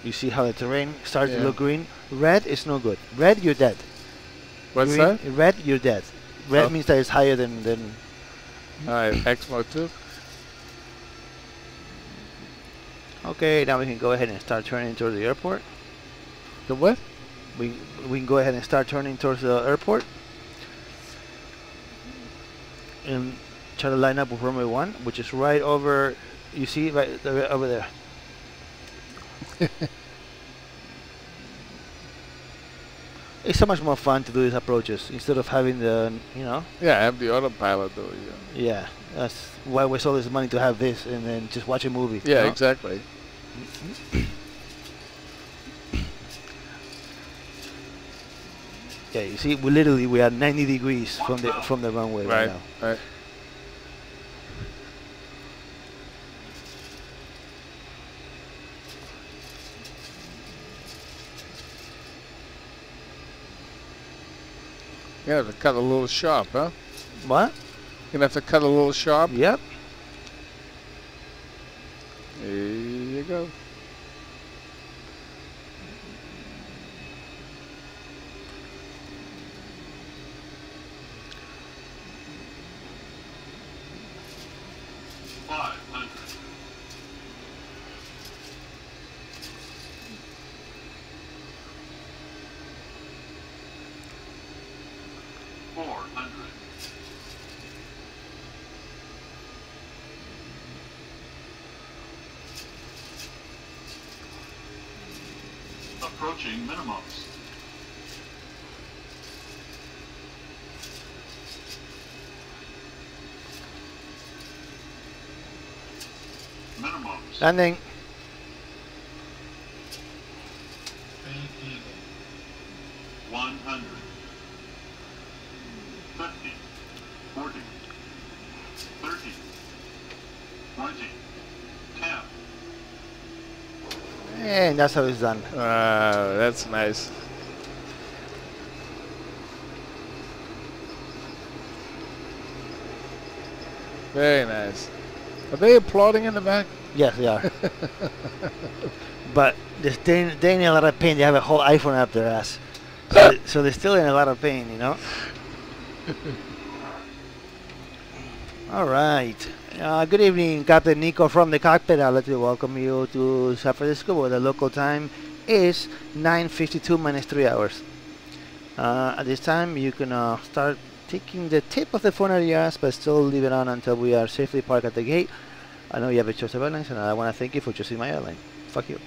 You see how the terrain starts to look green? Red is no good. Red, you're dead. What's green, that? Red, you're dead. Red means that it's higher than Alright, X mode 2. Okay, now we can go ahead and start turning towards the airport. The what? We can go ahead and start turning towards the airport. And try to line up with runway 1, which is right over, you see, right over there. It's so much more fun to do these approaches instead of having the, you know. Yeah, have the autopilot do it. Yeah, that's why we waste all this money to have this and then just watch a movie. Yeah, you know? exactly. Yeah, you see, we are 90 degrees from the runway right now. Right. You have to cut a little sharp, huh? What? You're gonna have to cut a little sharp. Yep. There you go. Approaching minimums. Minimums. Landing. Even. 100. 50. 40. 30. 20. 10. and that's how it's done. That's nice. Very nice. Are they applauding in the back? Yes, they are. But they're in a lot of pain. They have a whole iPhone up their ass. So they're still in a lot of pain, you know? All right. Good evening, Captain Nico from the cockpit. I'd like to welcome you to San Francisco, where the local time is 9:52 minus 3 hours. At this time, you can start taking the tip of the phone out of your ass, but still leave it on until we are safely parked at the gate. I know you have a choice of airlines, and I want to thank you for choosing my airline. Fuck you.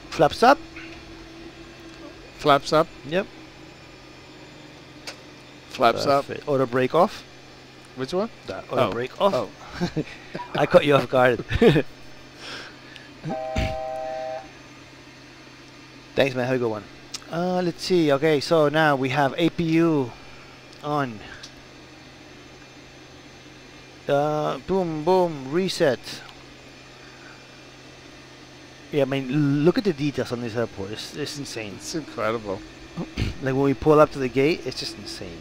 Flaps up. Flaps up. Yep. Flaps up. Auto brake off. Which one? The auto brake off. Oh. I caught you off guard. Thanks, man. Have a good one. Let's see. Okay, so now we have APU on. Boom, boom, reset. Yeah, I mean, look at the details on this airport. It's insane. It's incredible. Like when we pull up to the gate, it's just insane.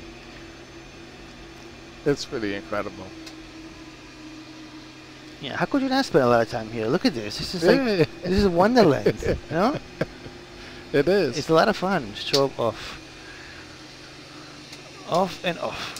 It's pretty incredible. Yeah, how could you not spend a lot of time here? Look at this. This is like this is Wonderland. You know? It is. It's a lot of fun. Show up off. Off and off.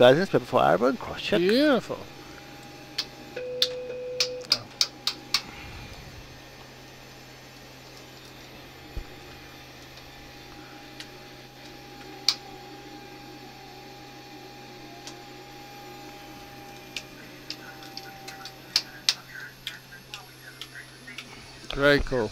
License, paper for Arbor, cross check. Beautiful. Very cool.